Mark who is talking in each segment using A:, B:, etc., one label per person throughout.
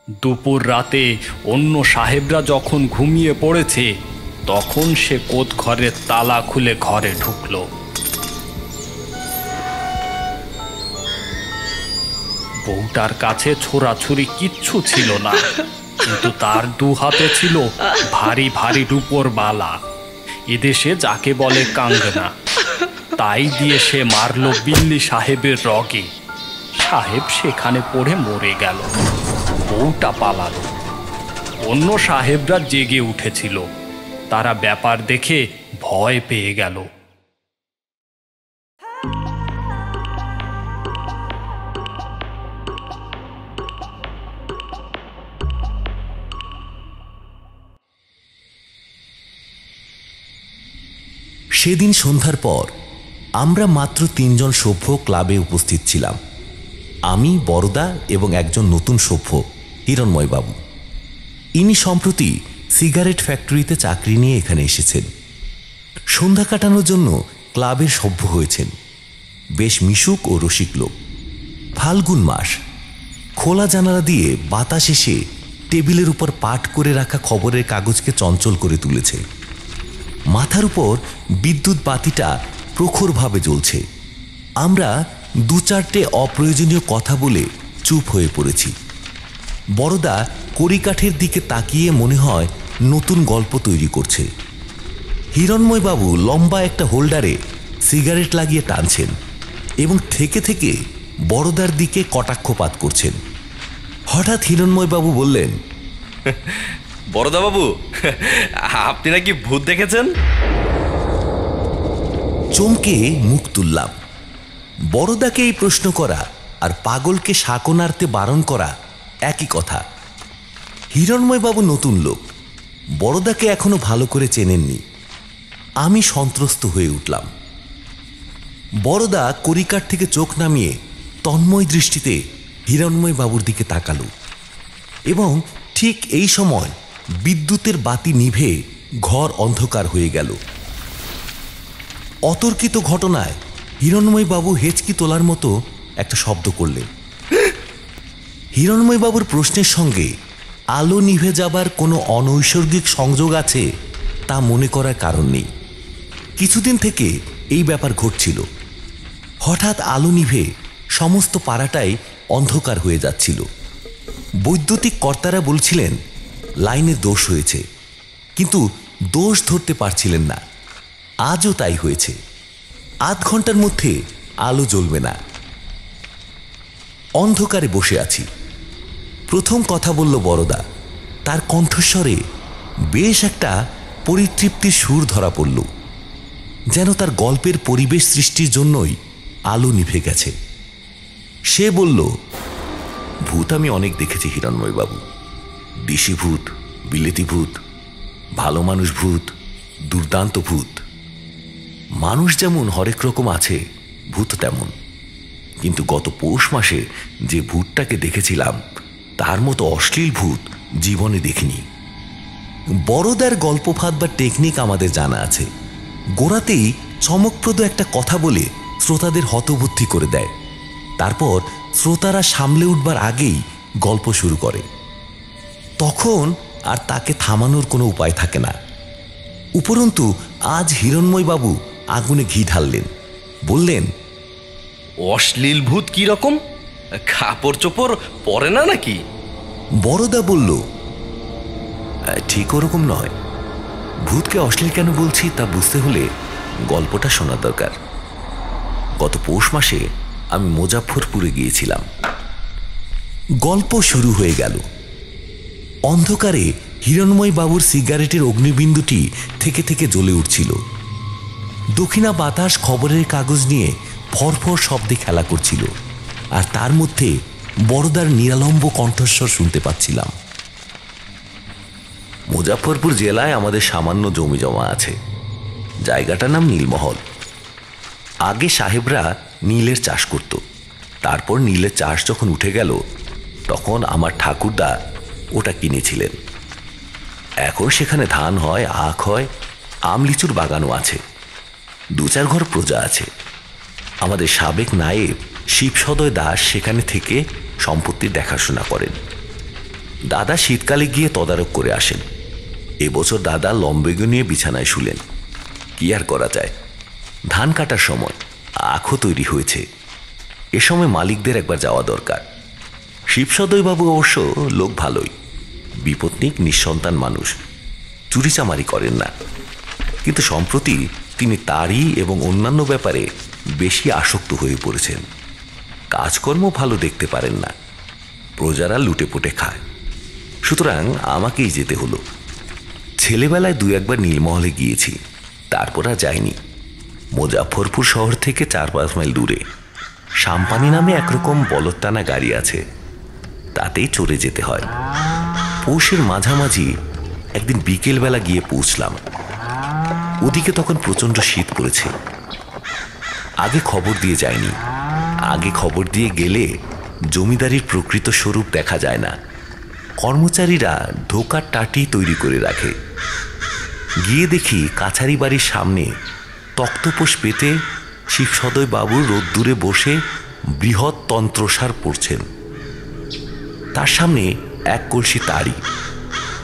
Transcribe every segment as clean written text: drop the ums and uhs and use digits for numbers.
A: দুপুর রাতে অন্য সাহেবরা যখন ঘুমিয়ে পড়েছে তখন সে কোত ঘরের তালা খুলে ঘরে ঢুকলো। বউটার কাছে ছোড়াছুরি কিচ্ছু ছিল না, কিন্তু তার দু হাতে ছিল ভারী ভারী রূপোর বালা, এদেশে যাকে বলে কাঙ্গনা। তাই দিয়ে সে মারলো বিল্লি সাহেবের রগে। সাহেব সেখানে পড়ে মরে গেল, বউটা পালালো। অন্য সাহেবরা জেগে উঠেছিল, তারা ব্যাপার দেখে ভয় পেয়ে গেল।
B: সেদিন সন্ধ্যার পর আমরা মাত্র ৩ জন সভ্য ক্লাবে উপস্থিত ছিলাম। আমি, বরদা এবং একজন নতুন সভ্য হিরণময় বাবু। ইনি সম্প্রতি সিগারেট ফ্যাক্টরিতে চাকরি নিয়ে এখানে এসেছেন। সন্ধ্যা কাটানোর জন্য ক্লাবের সভ্য হয়েছেন। বেশ মিশুক ও রসিক লোক। ফাল্গুন মাস, খোলা জানালা দিয়ে বাতাস এসে টেবিলের উপর পাট করে রাখা খবরের কাগজকে চঞ্চল করে তুলেছে। মাথার উপর বিদ্যুৎ বাতিটা প্রখরভাবে জ্বলছে। আমরা ২-৪টে অপ্রয়োজনীয় কথা বলে চুপ হয়ে পড়েছি। বড়দা কড়িকাঠের দিকে তাকিয়ে মনে হয় নতুন গল্প তৈরি করছে। হিরণময় বাবু লম্বা একটা হোল্ডারে সিগারেট লাগিয়ে টানছেন এবং থেকে থেকে বড়দার দিকে কটাক্ষপাত করছেন। হঠাৎ হিরণময় বাবু বললেন,
C: বড়দা বাবু, আপনি নাকি ভূত দেখেছেন?
B: চমকে মুখ তুললাম। বড়দাকে এই প্রশ্ন করা আর পাগলকে শাঁকো নাড়তে বারণ করা একই কথা। হিরণময় বাবু নতুন লোক, বড়দাকে এখনো ভালো করে চেনেননি। আমি সন্ত্রস্ত হয়ে উঠলাম। বড়দা কড়িকাঠ থেকে চোখ নামিয়ে তন্ময় দৃষ্টিতে হিরণময় বাবুর দিকে তাকালো এবং ঠিক এই সময় বিদ্যুতের বাতি নিভে ঘর অন্ধকার হয়ে গেল। অতর্কিত ঘটনায় হিরণময় বাবু হেঁচকি তোলার মতো একটা শব্দ করলেন। হিরণময় বাবুর প্রশ্নের সঙ্গে আলো নিভে যাবার কোনো অনৈসর্গিক সংযোগ আছে তা মনে করার কারণ নেই। কিছুদিন থেকে এই ব্যাপার ঘটছিল। হঠাৎ আলো নিভে সমস্ত পাড়াটাই অন্ধকার হয়ে যাচ্ছিল। বৈদ্যুতিক কর্তারা বলছিলেন লাইনের দোষ হয়েছে, কিন্তু দোষ ধরতে পারছিলেন না। আজও তাই হয়েছে। আধ ঘন্টার মধ্যে আলো জ্বলবে না। অন্ধকারে বসে আছি। প্রথম কথা বলল বড়দা। তার কণ্ঠস্বরে বেশ একটা পরিতৃপ্তির সুর ধরা পড়ল, যেন তার গল্পের পরিবেশ সৃষ্টির জন্যই আলো নিভে গেছে। সে বলল, ভূত আমি অনেক দেখেছি হিরণময় বাবু। দেশি ভূত, বিলেতি ভূত, ভালো মানুষ ভূত, দুর্দান্ত ভূত। মানুষ যেমন হরেক রকম আছে, ভূত তেমন। কিন্তু গত পৌষ মাসে যে ভূতটাকে দেখেছিলাম তার মতো অশ্লীল ভূত জীবনে দেখিনি। বড়দার গল্প ফাঁদবার টেকনিক আমাদের জানা আছে। গোড়াতেই চমকপ্রদ একটা কথা বলে শ্রোতাদের হতবুদ্ধি করে দেয়। তারপর শ্রোতারা সামলে উঠবার আগেই গল্প শুরু করে। তখন আর তাকে থামানোর কোনো উপায় থাকে না। উপরন্তু আজ হিরণময় বাবু আগুনে ঘি ঢাললেন। বললেন,
C: অশ্লীল ভূত কি রকম? কাপড় চোপড় পরে না নাকি?
B: বড়দা বলল, ঠিক ওরকম নয়। ভূতকে অশ্লীল কেন বলছি তা বুঝতে হলে গল্পটা শোনার দরকার। গত পৌষ মাসে আমি মুজাফফরপুরে গিয়েছিলাম। গল্প শুরু হয়ে গেল। অন্ধকারে হিরণময় বাবুর সিগারেটের অগ্নিবিন্দুটি থেকে থেকে জ্বলে উঠছিল। দক্ষিণা বাতাস খবরের কাগজ নিয়ে ফরফর শব্দে খেলা করছিল, আর তার মধ্যে বড়দার নিরালম্ব কণ্ঠস্বর শুনতে পাচ্ছিলাম। মুজাফফরপুর জেলায় আমাদের সামান্য জমি জমা আছে। জায়গাটার নাম নীলমহল। আগে সাহেবরা নীলের চাষ করত। তারপর নীলের চাষ যখন উঠে গেল তখন আমার ঠাকুরদা ওটা কিনেছিলেন। এখন সেখানে ধান হয়, আখ হয়, আম লিচুর বাগানও আছে। ২-৪ ঘর প্রজা আছে। আমাদের সাবেক নায়েব শিবসদয় দাস সেখানে থেকে সম্পত্তির দেখাশোনা করেন। দাদা শীতকালে গিয়ে তদারক করে আসেন। এবছর দাদা লম্বেগ নিয়ে বিছানায় শুলেন। কি আর করা যায়, ধান কাটার সময়, আখও তৈরি হয়েছে। এ সময় মালিকদের একবার যাওয়া দরকার। শিবসদয়বাবু অবশ্য লোক ভালোই, বিপত্নিক, নিঃসন্তান মানুষ, চুরিচামারি করেন না। কিন্তু সম্প্রতি তিনি তারই এবং অন্যান্য ব্যাপারে বেশি আসক্ত হয়ে পড়েছেন। কাজকর্ম ভালো দেখতে পারেন না, প্রজারা লুটেপুটে খায়। সুতরাং আমাকেই যেতে হলো। ছেলেবেলায় 2-1 নীলমহলে গিয়েছি, তারপর আর যাইনি। মুজাফফরপুর শহর থেকে 4-5 মাইল দূরে সাম্পানি নামে একরকম বলদটানা গাড়ি আছে, তাতেই চড়ে যেতে হয়। পৌষের মাঝামাঝি একদিন বিকেলবেলা গিয়ে পৌঁছলাম। ওদিকে তখন প্রচণ্ড শীত পড়েছে। আগে খবর দিয়ে যায়নি। আগে খবর দিয়ে গেলে জমিদারির প্রকৃত স্বরূপ দেখা যায় না। কর্মচারীরা ধোকার টাটি তৈরি করে রাখে। গিয়ে দেখি কাছারি বাড়ির সামনে তক্তপোষ পেতে শিবসদয় বাবু রোদ্দুরে বসে বৃহৎ তন্ত্রসার পড়ছেন। তার সামনে এক কলসি তারি,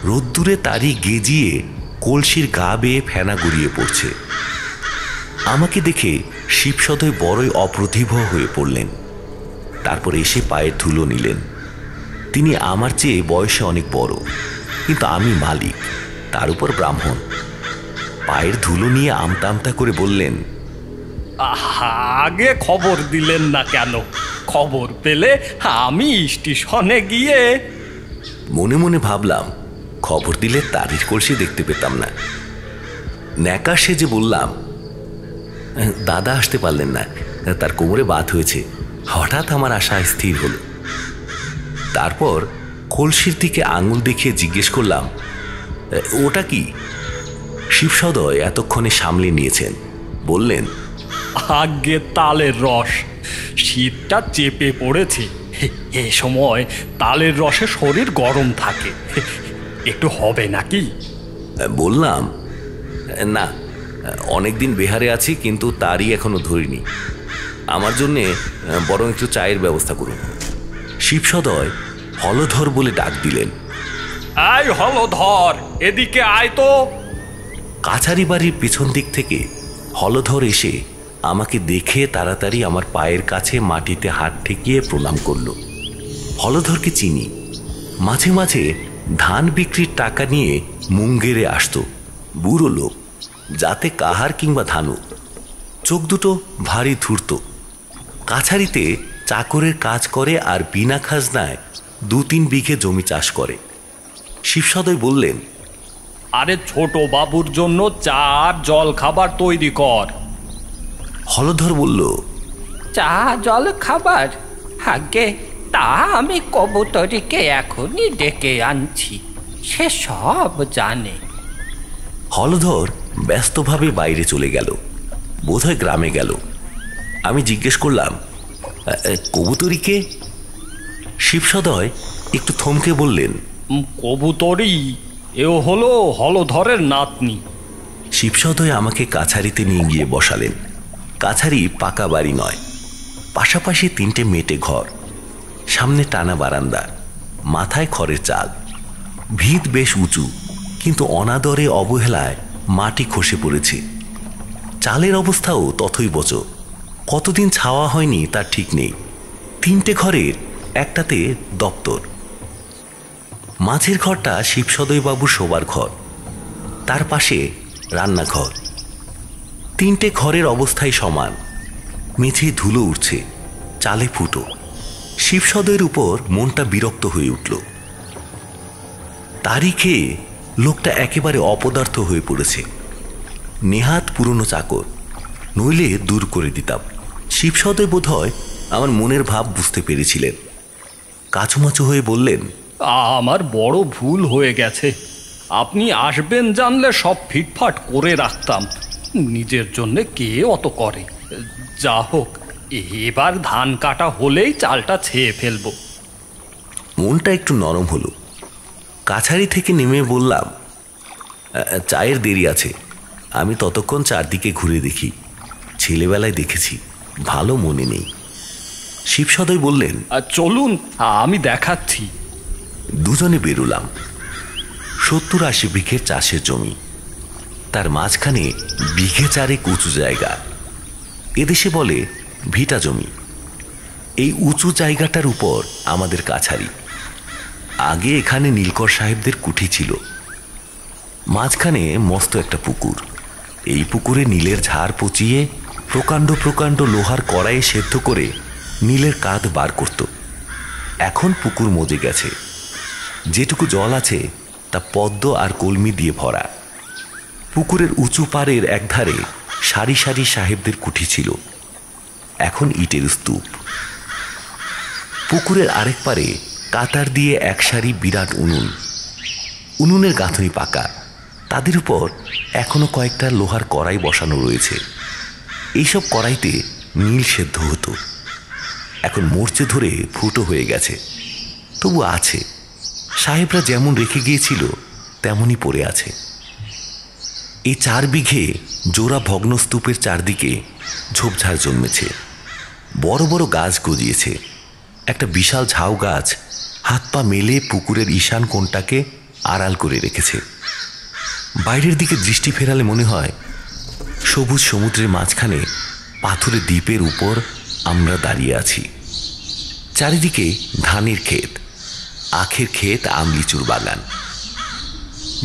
B: রোদ্দুরে তারি গেজিয়ে কলসির গা বেয়ে ফেনা গড়িয়ে পড়ছে। আমাকে দেখে শিবসদয় বড়ই অপ্রতিভ হয়ে পড়লেন। তারপর এসে পায়ের ধুলো নিলেন। তিনি আমার চেয়ে বয়সে অনেক বড়, কিন্তু আমি মালিক, তার উপর ব্রাহ্মণ। পায়ের ধুলো নিয়ে আমতা আমতা করে বললেন,
A: আগে খবর দিলেন না কেন? খবর পেলে আমি স্টেশনে গিয়ে।
B: মনে মনে ভাবলাম, খবর দিলে তারির কলসি দেখতে পেতাম না। ন্যাকা সেজে বললাম, দাদা আসতে পারলেন না, তার কোমরে বাত হয়েছে। হঠাৎ আমার আশা স্থির হলো। তারপর কলসির দিকে আঙুল দেখিয়ে জিজ্ঞেস করলাম, ওটা কি? শিবসদয় এতক্ষণে সামলে নিয়েছেন, বললেন,
A: আগে তালের রস। শীতটা চেপে পড়েছে, এ সময় তালের রসে শরীর গরম থাকে, একটু হবে নাকি?
B: বললাম, না, অনেকদিন বিহারে আছি, কিন্তু তারই এখনো ধরিনি। আমার জন্যে বরং একটু চায়ের ব্যবস্থা করুন। শিবসদয় হলধর বলে ডাক দিলেন।
A: আয় হলধর, এদিকে আয় তো।
B: কাছারি বাড়ির পিছন দিক থেকে হলধর এসে আমাকে দেখে তাড়াতাড়ি আমার পায়ের কাছে মাটিতে হাত ঠেকিয়ে প্রণাম করল। হলধরকে চিনি, মাঝে মাঝে ধান বিক্রির টাকা নিয়ে মুঙ্গেরে আসতো। বুড়ো লোক, যাতে কাহার কিংবা ধানু, চোখ দুটো ভারী ধূর্ত। কাছারিতে চাকরের কাজ করে আর বিনা খাজনায় 2-3 বিঘে জমি চাষ করে। শিবসদয় বললেন,
A: আরে ছোট বাবুর জন্য চা আর জল খাবার তৈরি কর।
B: হলধর বলল,
D: চা জল খাবার? আগে তা আমি কবুতরীকে এখনই ডেকে আনছি, সে সব জানে।
B: হলধর ব্যস্তভাবে বাইরে চলে গেল, বোধহয় গ্রামে গেল। আমি জিজ্ঞেস করলাম, কবুতরীকে? শিবসদয় একটু থমকে বললেন,
A: কবুতরী, এও হলো হলধরের নাতনি।
B: শিবসদয় আমাকে কাছারিতে নিয়ে গিয়ে বসালেন। কাছারি পাকা বাড়ি নয়, পাশাপাশি 3টে মেটে ঘর, সামনে টানা বারান্দা, মাথায় খড়ের চাল। ভিত বেশ উঁচু, কিন্তু অনাদরে অবহেলায় মাটি খসে পড়েছে। চালের অবস্থাও তথৈবচ, কতদিন ছাওয়া হয়নি তার ঠিক নেই। 3টে ঘরের একটাতে দপ্তর। মাঝের ঘরটা শিবসদয়বাবুর শোবার ঘর, তার পাশে রান্নাঘর। 3টে ঘরের অবস্থাই সমান, মেঝে ধুলো উঠছে, চালে ফুটো। শিবসদয়ের উপর মনটা বিরক্ত হয়ে উঠল। তারই খেয়ে লোকটা একেবারে অপদার্থ হয়ে পড়েছে। নেহাত পুরনো চাকর, নইলে দূর করে দিতাম। শিবসদয় বোধহয় আমার মনের ভাব বুঝতে পেরেছিলেন। কাছুমাছু হয়ে বললেন,
A: আমার বড় ভুল হয়ে গেছে। আপনি আসবেন জানলে সব ফিটফাট করে রাখতাম। নিজের জন্য কে অত করে? যা হোক, এবার ধান কাটা হলেই চালটা ছেয়ে ফেলবো।
B: মনটা একটু নরম হলো। কাছারি থেকে নেমে বললাম, চায়ের দেরি আছে। আমি ততক্ষণ চারদিকে ঘুরে দেখি। ছেলেবেলায় দেখেছি, ভালো মনে নেই। শিবসদয় বললেন,
A: চলুন, আমি দেখাচ্ছি।
B: দুজনে বেরোলাম। 70-80 বিঘের চাষের জমি, তার মাঝখানে বিঘে 4 উঁচু জায়গা, এদেশে বলে ভিটা জমি। এই উঁচু জায়গাটার উপর আমাদের কাছারি। আগে এখানে নীলকর সাহেবদের কুঠি ছিল। মাঝখানে মস্ত একটা পুকুর। এই পুকুরে নীলের ঝাড় পচিয়ে প্রকাণ্ড প্রকাণ্ড লোহার কড়াইয়ে সেদ্ধ করে নীলের কাঁধ বার করত। এখন পুকুর মজে গেছে, যেটুকু জল আছে তা পদ্ম আর কলমি দিয়ে ভরা। পুকুরের উঁচু পাড়ের একধারে সারি সারি সাহেবদের কুঠি ছিল, এখন ইটের স্তূপ। পুকুরের আরেক পারে কাতার দিয়ে এক সারি বিরাট উনুন। উনুনের গাঁথনি পাকা, তাদের উপর এখনো কয়েকটা লোহার কড়াই বসানো রয়েছে। এইসব কড়াইতে নীল সেদ্ধ হতো, এখন মরচে ধরে ফুটো হয়ে গেছে, তবু আছে। সাহেবরা যেমন রেখে গিয়েছিল তেমনই পড়ে আছে। এই 4 বিঘে জোড়া ভগ্নস্তূপের চারদিকে ঝোপঝাড় জন্মেছে, বড় বড় গাছ গজিয়েছে। একটা বিশাল ঝাউ গাছ হাত পা মেলে পুকুরের ঈশান কোণটাকে আড়াল করে রেখেছে। বাইরের দিকে দৃষ্টি ফেরালে মনে হয় সবুজ সমুদ্রের মাঝখানে পাথরের দ্বীপের উপর আমরা দাঁড়িয়ে আছি। চারিদিকে ধানের ক্ষেত, আখের ক্ষেত, আমলিচুর বাগান।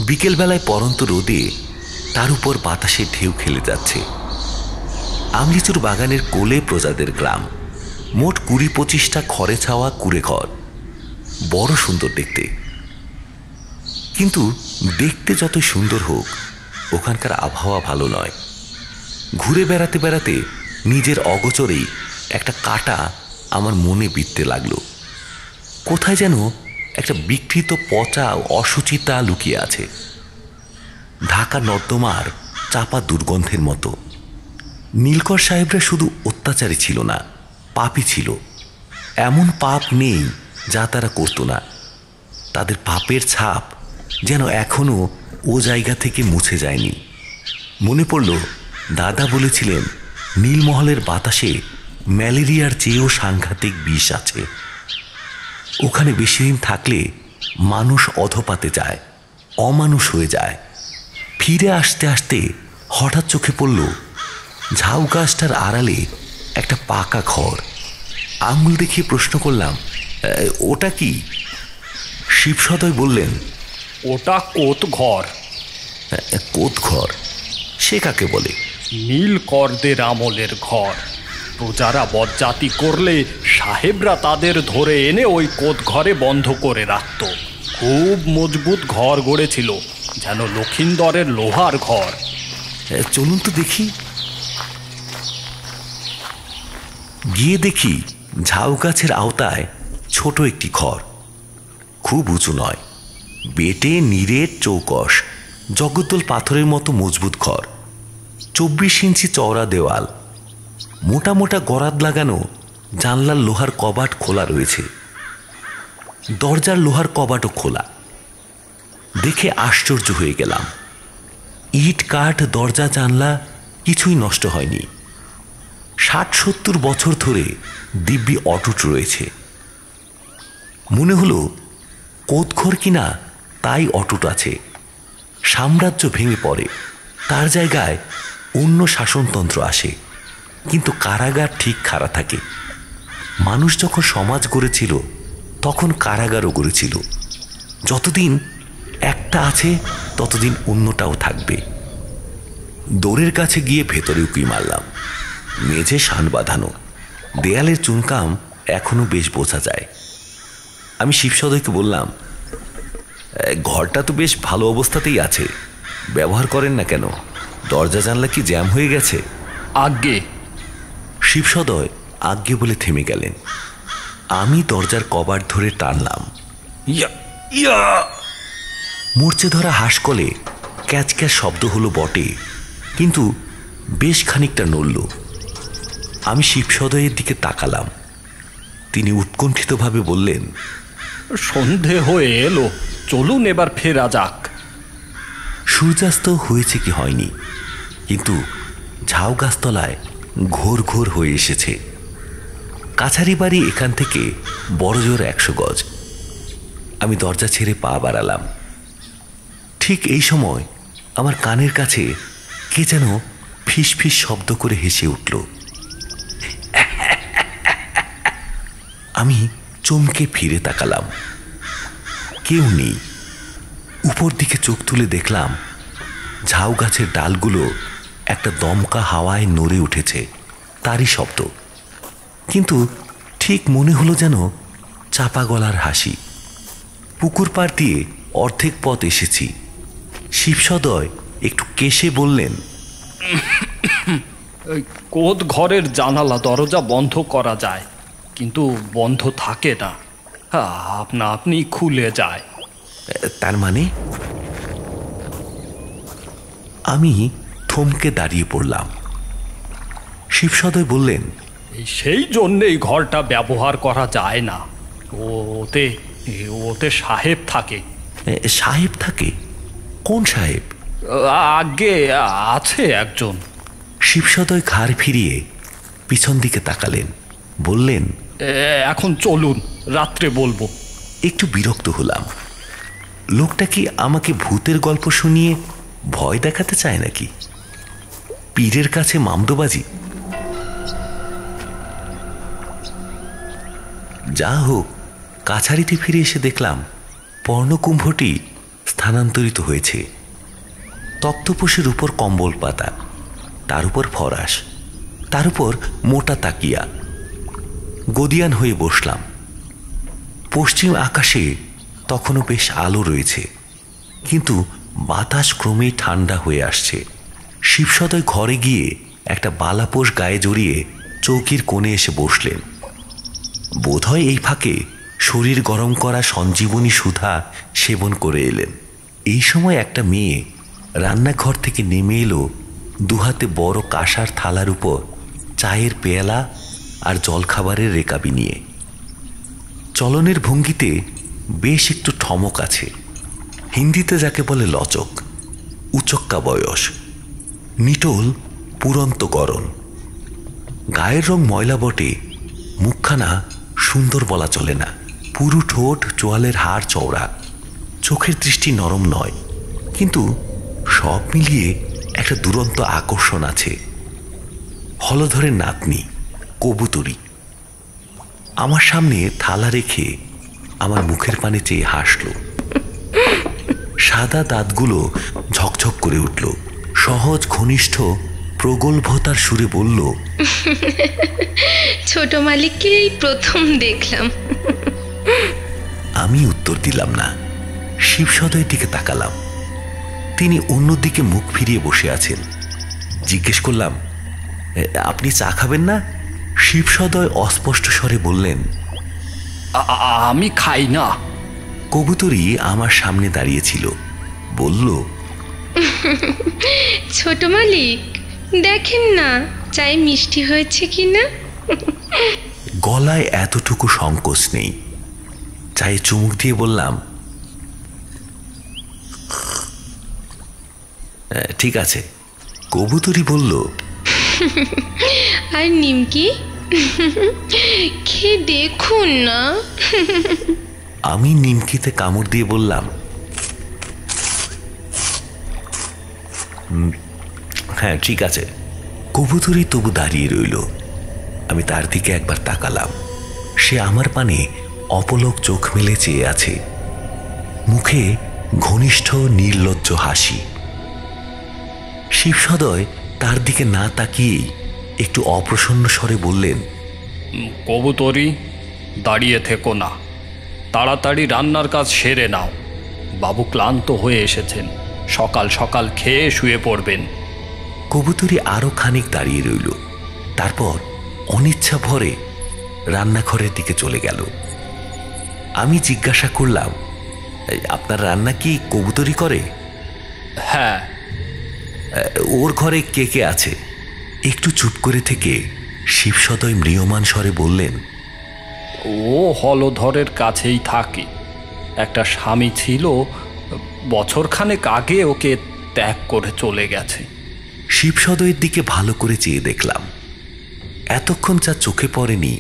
B: বিকেলবেলায় পরন্ত রোদে তার উপর বাতাসে ঢেউ খেলে যাচ্ছে। আমলিচুর বাগানের কোলে প্রজাদের গ্রাম। মোট 20-25টা খড়ে ছাওয়া কুড়ে ঘর, বড় সুন্দর দেখতে। কিন্তু দেখতে যতই সুন্দর হোক, ওখানকার আবহাওয়া ভালো নয়। ঘুরে বেড়াতে বেড়াতে নিজের অগোচরেই একটা কাঁটা আমার মনে বিঁধতে লাগলো। কোথায় যেন একটা বিকৃত পচা অসুচিতা লুকিয়ে আছে, ঢাকা নর্দমার চাপা দুর্গন্ধের মতো। নীলকর সাহেবরা শুধু অত্যাচারী ছিল না, পাপী ছিল। এমন পাপ নেই যা তারা করত না। তাদের পাপের ছাপ যেন এখনো ও জায়গা থেকে মুছে যায়নি। মনে পড়ল দাদা বলেছিলেন নীলমহলের বাতাসে ম্যালেরিয়ার চেয়েও সাংঘাতিক বিষ আছে। ওখানে বেশি দিন থাকলে মানুষ অধপাতে যায়, অমানুষ হয়ে যায়। ফিরে আসতে আসতে হঠাৎ চোখে পড়ল ঝাউ গাছটার আড়ালে একটা পাকা ঘর। আঙুল দেখিয়ে প্রশ্ন করলাম, ওটা কি? শিবসদয় বললেন,
A: ওটা কোত ঘর।
B: কোত ঘর? সে কাকে বলে?
A: নীলকরদের আমলের ঘর। প্রজারা বজ্জাতি করলে সাহেবরা তাদের ধরে এনে ওই কোত ঘরে বন্ধ করে রাখত। খুব মজবুত ঘর গড়েছিল, যেন লক্ষিন্দরের লোহার ঘর।
B: চলুন তো দেখি। গিয়ে দেখি ঝাউ গাছের আওতায় ছোট একটি ঘর, খুব উঁচু নয়, বেটে নিরেট চৌকস, জগদ্দল পাথরের মতো মজবুত ঘর। 24 ইঞ্চি চওড়া দেওয়াল, মোটা মোটা গরাদ লাগানো জানলার লোহার কবাট খোলা রয়েছে। দরজার লোহার কবাটও খোলা। দেখে আশ্চর্য হয়ে গেলাম। ইট কাঠ দরজা জানলা কিছুই নষ্ট হয়নি। 60-70 বছর ধরে দিব্যি অটুট রয়েছে। মনে হলো কোতঘর কিনা তাই অটুট আছে। সাম্রাজ্য ভেঙে পড়ে, তার জায়গায় অন্য শাসনতন্ত্র আসে, কিন্তু কারাগার ঠিক খাড়া থাকে। মানুষ যখন সমাজ গড়েছিল তখন কারাগারও গড়েছিল। যতদিন একটা আছে ততদিন অন্যটাও থাকবে। দোরের কাছে গিয়ে ভেতরে উঁকি মারলাম। মেঝে শান বাঁধানো, দেয়ালের চুনকাম এখনো বেশ বোঝা যায়। আমি শিবসদয়কে বললাম, ঘরটা তো বেশ ভালো অবস্থাতেই আছে, ব্যবহার করেন না কেন? দরজা জানলা কি জ্যাম হয়ে গেছে?
A: আজ্ঞে।
B: শিবসদয় আজ্ঞে বলে থেমে গেলেন। আমি দরজার কবাট ধরে টানলাম।
C: ইয়া ইয়া
B: মূর্ছে ধরা হাঁসকলে ক্যাচ ক্যাচ শব্দ হলো বটে, কিন্তু বেশ খানিকটা নড়ল। আমি শিবসদয়ের দিকে তাকালাম। তিনি উৎকণ্ঠিতভাবে বললেন,
A: সন্ধে হয়ে এলো, চলুন এবার ফেরা যাক।
B: সূর্যাস্ত হয়েছে কি হয়নি, কিন্তু ঝাউ গাছতলায় ঘোর ঘোর হয়ে এসেছে। কাছারি বাড়ি এখান থেকে বড়জোর 100 গজ। আমি দরজা ছেড়ে পা বাড়ালাম। ঠিক এই সময় আমার কানের কাছে কে যেন ফিস ফিস শব্দ করে হেসে উঠল। আমি চমকে ফিরে তাকালাম, কেউ নেই। উপর দিকে চোখ তুলে দেখলাম ঝাউ গাছের ডালগুলো একটা দমকা হাওয়ায় নড়ে উঠেছে, তারই শব্দ। কিন্তু ঠিক মনে হলো যেন চাপা গলার হাসি। পুকুর পাড় দিয়ে অর্ধেক পথ এসেছি। শিবসদয় একটু কেশে বললেন,
A: কোদ ঘরের জানালা দরজা বন্ধ করা যায়, কিন্তু বন্ধ থাকে না, আপনা আপনি খুলে যায়।
B: তার মানে? আমি থমকে দাঁড়িয়ে পড়লাম। শিবসদয় বললেন,
A: সেই জন্যেই ঘরটা ব্যবহার করা যায় না, ওতে ওতে সাহেব থাকে।
B: সাহেব থাকে? কোন সাহেব?
A: আগে আছে একজন।
B: শিবসদয় ঘাড় ফিরিয়ে পিছন দিকে তাকালেন, বললেন,
A: এখন চলুন, রাত্রে বলবো।
B: একটু বিরক্ত হলাম। লোকটা কি আমাকে ভূতের গল্প শুনিয়ে ভয় দেখাতে চায় নাকি? পীরের কাছে মামদোবাজি? যা হোক, কাছারিতে ফিরে এসে দেখলাম পর্ণকুম্ভটি স্থানান্তরিত হয়েছে। তক্তপোষের উপর কম্বল পাতা, তার উপর ফরাস, তার উপর মোটা তাকিয়া। গদিয়ান হয়ে বসলাম। পশ্চিম আকাশে তখনও বেশ আলো রয়েছে, কিন্তু বাতাস ক্রমেই ঠান্ডা হয়ে আসছে। শিবসদয় ঘরে গিয়ে একটা বালাপোষ গায়ে জড়িয়ে চৌকির কোণে এসে বসলেন। বোধহয় এই ফাঁকে শরীর গরম করা সঞ্জীবনী সুধা সেবন করে এলেন। এই সময় একটা মেয়ে রান্নাঘর থেকে নেমে এলো, দুহাতে বড় কাঁসার থালার উপর চায়ের পেয়ালা আর জলখাবারের রেকাবি নিয়ে। চলনের ভঙ্গিতে বেশ একটু ঠমক আছে। হিন্দিতে যাকে বলে লচক, উচক্কা বয়স, নিটোল পুরন্ত গরণ। গায়ের রং ময়লা বটে, মুখখানা সুন্দর বলা চলে না। পুরু ঠোঁট চোয়ালের হাড় চওড়া, চোখের দৃষ্টি নরম নয়, কিন্তু সব মিলিয়ে একটা দুরন্ত আকর্ষণ আছে। হলধরের নাতনি, কবুতরি। আমার সামনে থালা রেখে আমার মুখের পানে চেয়ে হাসল। সাদা দাঁতগুলো ঝকঝক করে উঠল। সহজ ঘনিষ্ঠ প্রগল্ভতার সুরে বলল,
E: ছোট মালিককে এই প্রথম দেখলাম।
B: আমি উত্তর দিলাম না। শিবসদয়ের দিকে তাকালাম। তিনি অন্যদিকে মুখ ফিরিয়ে বসে আছেন। জিজ্ঞেস করলাম, আপনি চা খাবেন না? শিবসদয় অস্পষ্ট স্বরে বললেন,
A: আমি খাই না।
B: কবুতরি আমার সামনে দাঁড়িয়েছিল, বলল,
E: ছোট মালিক দেখেন না চাই মিষ্টি হয়েছে কিনা।
B: গলায় এতটুকু সংকোচ নেই। চায়ে চুমুক দিয়ে বললাম, ঠিক আছে। কবুতরি বলল,
E: আর নিমকি খেয়ে দেখুন না।
B: আমি নিমকিতে কামড় দিয়ে বললাম, হ্যাঁ ঠিক আছে। কবুতরি তবু দাঁড়িয়ে রইল। আমি তার দিকে একবার তাকালাম। সে আমার পানে অপলক চোখ মেলে চেয়ে আছে, মুখে ঘনিষ্ঠ নির্লজ্জ হাসি। শিবসদয় তার দিকে না তাকিয়েই একটু অপ্রসন্ন স্বরে বললেন,
A: কবুতরি, দাঁড়িয়ে থেকো না, তাড়াতাড়ি রান্নার কাজ সেরে নাও। বাবু ক্লান্ত হয়ে এসেছেন, সকাল সকাল খেয়ে শুয়ে পড়বেন।
B: কবুতরি আরো খানিক দাঁড়িয়ে রইল, তারপর অনিচ্ছা ভরে রান্নাঘরের দিকে চলে গেল। আমি জিজ্ঞাসা করলাম, আপনার রান্না কি কবুতরি করে?
A: হ্যাঁ।
B: ওর ঘরে কে কে আছে? একটু চুপ করে থেকে শিবসদয় ম্রিয়মান স্বরে বললেন,
A: ও হলধরের কাছেই থাকে। একটা স্বামী ছিল, বছরখানেক আগে ওকে ত্যাগ করে চলে গেছে।
B: শিবসদয়ের দিকে ভালো করে চেয়ে দেখলাম। এতক্ষণ যা চোখে পড়েনি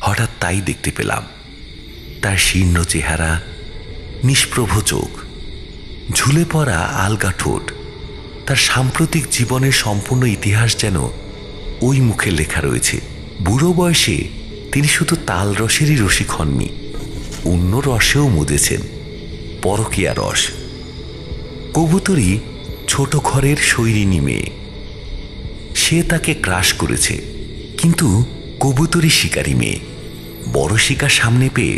B: হঠাৎ তাই দেখতে পেলাম। তার শীর্ণ চেহারা, নিষ্প্রভ চোখ, ঝুলে পড়া আলগা ঠোঁট। তার সাম্প্রতিক জীবনের সম্পূর্ণ ইতিহাস যেন ওই মুখে লেখা রয়েছে। বুড়ো বয়সে তিনি শুধু তাল রসেরই রসিক হননি, অন্য রসেও মজেছেন, পরকীয়া রস। কবুতরী ছোট ঘরের শৈরিনী মেয়ে, সে তাকে ক্রাশ করেছে, কিন্তু কবুতরী শিকারী মেয়ে। বড় শিকার সামনে পেয়ে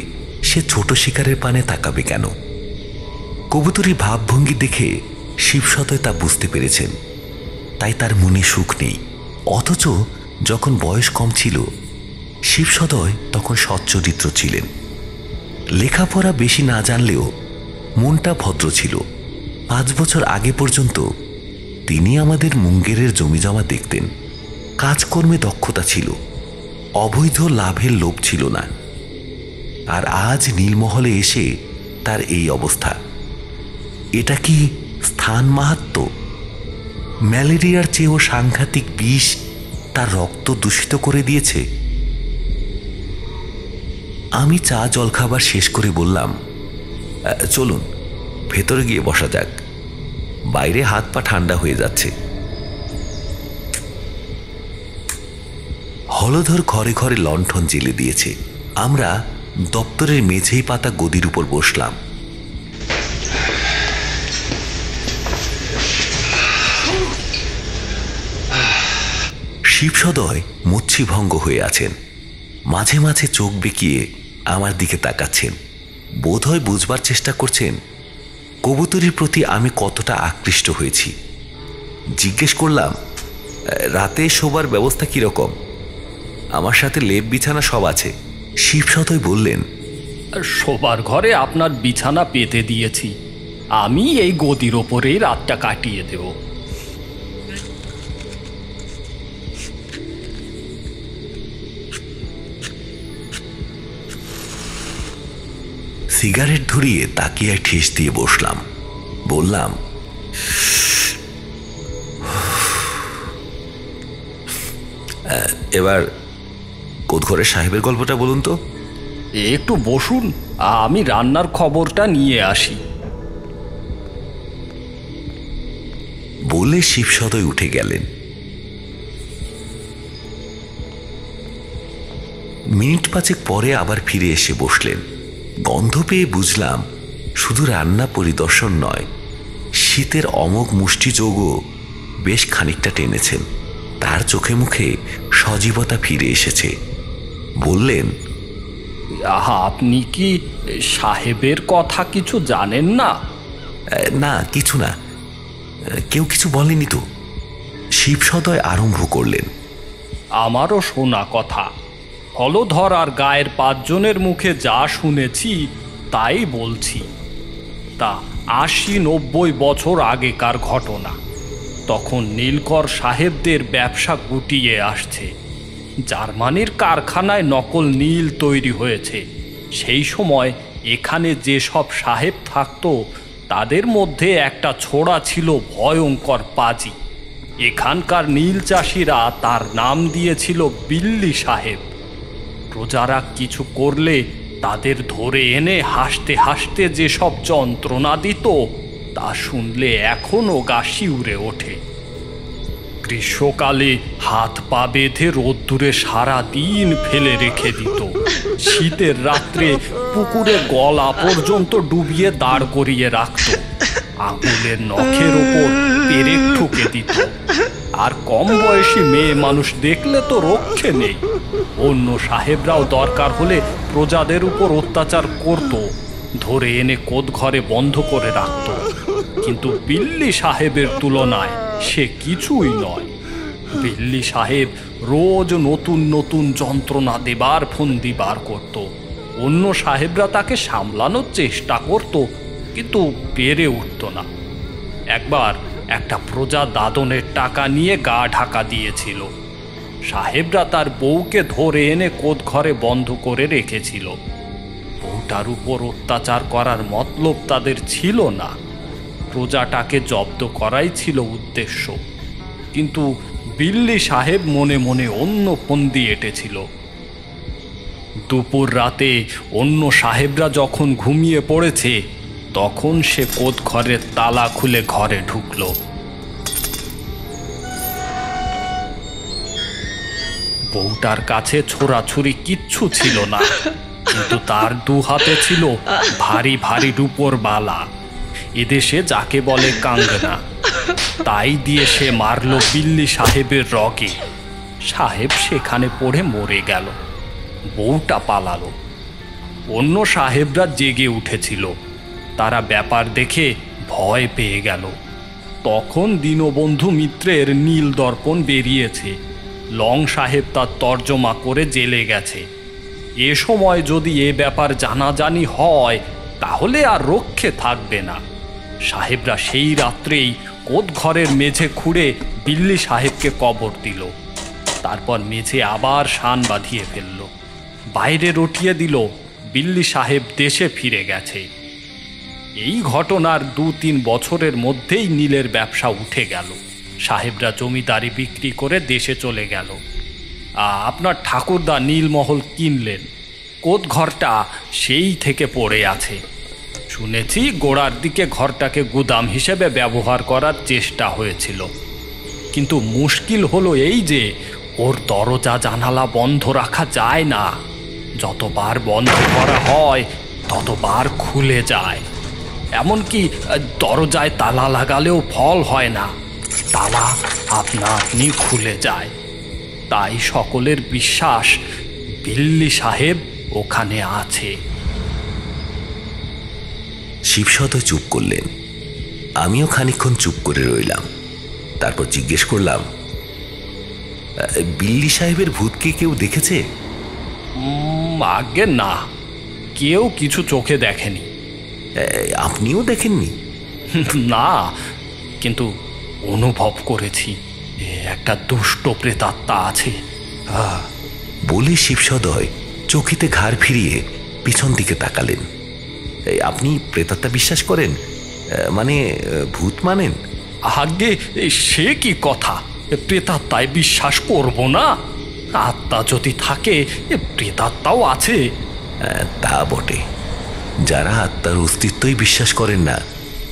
B: সে ছোট শিকারের পানে তাকাবে কেন? কবুতরী ভাবভঙ্গি দেখে শিবসদয় তা বুঝতে পেরেছেন, তাই তার মনে সুখ নেই। অথচ যখন বয়স কম ছিল, শিবসদয় তখন সচ্চরিত্র ছিলেন। লেখাপড়া বেশি না জানলেও মনটা ভদ্র ছিল। 5 বছর আগে পর্যন্ত তিনি আমাদের মুঙ্গেরের জমিজমা দেখতেন। কাজকর্মে দক্ষতা ছিল, অবৈধ লাভের লোভ ছিল না। আর আজ নীলমহলে এসে তার এই অবস্থা। এটা কি স্থান মাহাত্ম্য? ম্যালেরিয়ার চেয়েও সাংঘাতিক বিষ তার রক্ত দূষিত করে দিয়েছে। আমি চা জলখাবার শেষ করে বললাম, চলুন ভেতরে গিয়ে বসা যাক, বাইরে হাত পা ঠান্ডা হয়ে যাচ্ছে। হলধর ঘরে ঘরে লণ্ঠন জ্বেলে দিয়েছে। আমরা দপ্তরের মেঝেই পাতা গদির উপর বসলাম। শিবসদয় মচ্ছিভঙ্গ হয়ে আছেন, মাঝে মাঝে চোখ বেঁকিয়ে আমার দিকে তাকাচ্ছেন। বোধহয় বুঝবার চেষ্টা করছেন কবুতরীর প্রতি আমি কতটা আকৃষ্ট হয়েছি। জিজ্ঞেস করলাম, রাতে শোবার ব্যবস্থা কিরকম? আমার সাথে লেপ বিছানা সব আছে। শিবসদয় বললেন,
A: শোবার ঘরে আপনার বিছানা পেতে দিয়েছি, আমি এই গদির ওপরেই রাতটা কাটিয়ে দেব।
B: সিগারেট ধরিয়ে তাকিয়ায় ঠেস দিয়ে বসলাম। বললাম, এবার কোতঘরের সাহেবের গল্পটা বলুন তো।
A: একটু বসুন, আমি রান্নার খবরটা নিয়ে আসি।
B: বলে শিবসদয় উঠে গেলেন। মিনিট 5 পরে আবার ফিরে এসে বসলেন। গন্ধ পেয়ে বুঝলাম শুধু রান্না পরিদর্শন নয়, শীতের অমোঘ মুষ্টিযোগও বেশ খানিকটা টেনেছেন। তার চোখে মুখে সজীবতা ফিরে এসেছে। বললেন,
A: আপনি কি সাহেবের কথা কিছু জানেন না?
B: না, কিছু না, কেউ কিছু বলেনি তো। শিবসদয় আরম্ভ করলেন,
A: আমারও শোনা কথা। হলধর আর গায়ের 5 জনের মুখে যা শুনেছি তাই বলছি। তা 80-90 বছর আগেকার ঘটনা। তখন নীলকর সাহেবদের ব্যবসা গুটিয়ে আসছে। জার্মানির কারখানায় নকল নীল তৈরি হয়েছে। সেই সময় এখানে যেসব সাহেব থাকতো তাদের মধ্যে একটা ছোড়া ছিল ভয়ঙ্কর পাজি। এখানকার নীল চাষিরা তার নাম দিয়েছিল বিল্লি সাহেব। প্রজারা কিছু করলে তাদের ধরে এনে হাসতে হাসতে যেসব যন্ত্রণা দিত তা শুনলে এখনো গা শিউরে ওঠে। গ্রীষ্মকালে হাত পা বেঁধে রোদ্দুরে সারা দিন ফেলে রেখে দিত। শীতের রাত্রে পুকুরে গলা পর্যন্ত ডুবিয়ে দাঁড় করিয়ে রাখত। আঙুলের নখের ওপর পেরেক ঠুকে দিত। আর কম বয়সী মেয়ে মানুষ দেখলে তো রক্ষে নেই। অন্য সাহেবরাও দরকার হলে প্রজাদের উপর অত্যাচার করত, ধরে এনে কোতঘরে বন্ধ করে রাখত। কিন্তু বিল্লি সাহেবের তুলনায় সে কিছুই নয়। বিল্লি সাহেব রোজ নতুন নতুন যন্ত্রণা দেবার ফন্দি বার করত। অন্য সাহেবরা তাকে সামলানোর চেষ্টা করত, কিন্তু পেরে উঠত না। একবার একটা প্রজা দাদনের টাকা নিয়ে গা ঢাকা দিয়েছিল। সাহেবরা তার বউকে ধরে এনে কোতঘরে বন্ধ করে রেখেছিল। বউটার উপর অত্যাচার করার মতলব তাদের ছিল না, প্রজাটাকে জব্দ করাই ছিল উদ্দেশ্য। কিন্তু বিল্লি সাহেব মনে মনে অন্য ফন্দি এঁটেছিল। দুপুর রাতে অন্য সাহেবরা যখন ঘুমিয়ে পড়েছে, তখন সে কোদ ঘরের তালা খুলে ঘরে ঢুকলো। বউটার কাছে ছোড়াছুরি কিচ্ছু ছিল না, কিন্তু তার দু হাতে ছিল ভারী ভারী রূপোর বালা। এদেশে যাকে বলে কাঙ্গনা। তাই দিয়ে সে মারলো বিল্লি সাহেবের রগে। সাহেব সেখানে পড়ে মরে গেল। বউটা পালালো। অন্য সাহেবরা জেগে উঠেছিল। তারা ব্যাপার দেখে ভয় পেয়ে গেল। তখন দীনবন্ধু মিত্রের নীল দর্পণ বেরিয়েছে। লং সাহেব তার তর্জমা করে জেলে গেছে। এ সময় যদি এ ব্যাপার জানাজানি হয় তাহলে আর রক্ষে থাকবে না। সাহেবরা সেই রাত্রেই কোতঘরের মেঝে খুঁড়ে বিল্লি সাহেবকে কবর দিল। তারপর মেঝে আবার শান বাঁধিয়ে ফেলল। বাইরে রটিয়ে দিল বিল্লি সাহেব দেশে ফিরে গেছে। এই ঘটনার 2-3 বছরের মধ্যেই নীলের ব্যবসা উঠে গেল। সাহেবরা জমিদারি বিক্রি করে দেশে চলে গেল। আপনার ঠাকুরদা নীলমহল কিনলেন। কোতঘরটা সেই থেকে পড়ে আছে। শুনেছি গোড়ার দিকে ঘরটাকে গুদাম হিসেবে ব্যবহার করার চেষ্টা হয়েছিল, কিন্তু মুশকিল হলো এই যে ওর দরজা জানালা বন্ধ রাখা যায় না। যতবার বন্ধ করা হয় ততবার খুলে যায়। এমনকি দরজায় তালা লাগালেও ফল হয় না, তালা আপনা আপনি খুলে যায়। তাই সকলের বিশ্বাস বিল্লি সাহেব ওখানে আছে।
B: শিবসদয় চুপ করলেন। আমিও খানিকক্ষণ চুপ করে রইলাম। তারপর জিজ্ঞেস করলাম, বিল্লি সাহেবের ভূতকে কেউ দেখেছে?
A: আগে না, কেউ কিছু চোখে দেখেনি।
B: আপনিও দেখেননি?
A: না, কিন্তু অনুভব করেছি একটা দুষ্ট প্রেতাত্মা আছে।
B: বলে শিবসদয় চোখেতে ঘাড় ফিরিয়ে পিছন দিকে তাকালেন। আপনি প্রেতাত্মা বিশ্বাস করেন? মানে ভূত মানেন?
A: আগে সে কি কথা, প্রেতাত্মায় বিশ্বাস করব না? আত্মা যদি থাকে প্রেতাত্মাও আছে।
B: তা বটে। যারা আত্মার অস্তিত্বই বিশ্বাস করেন না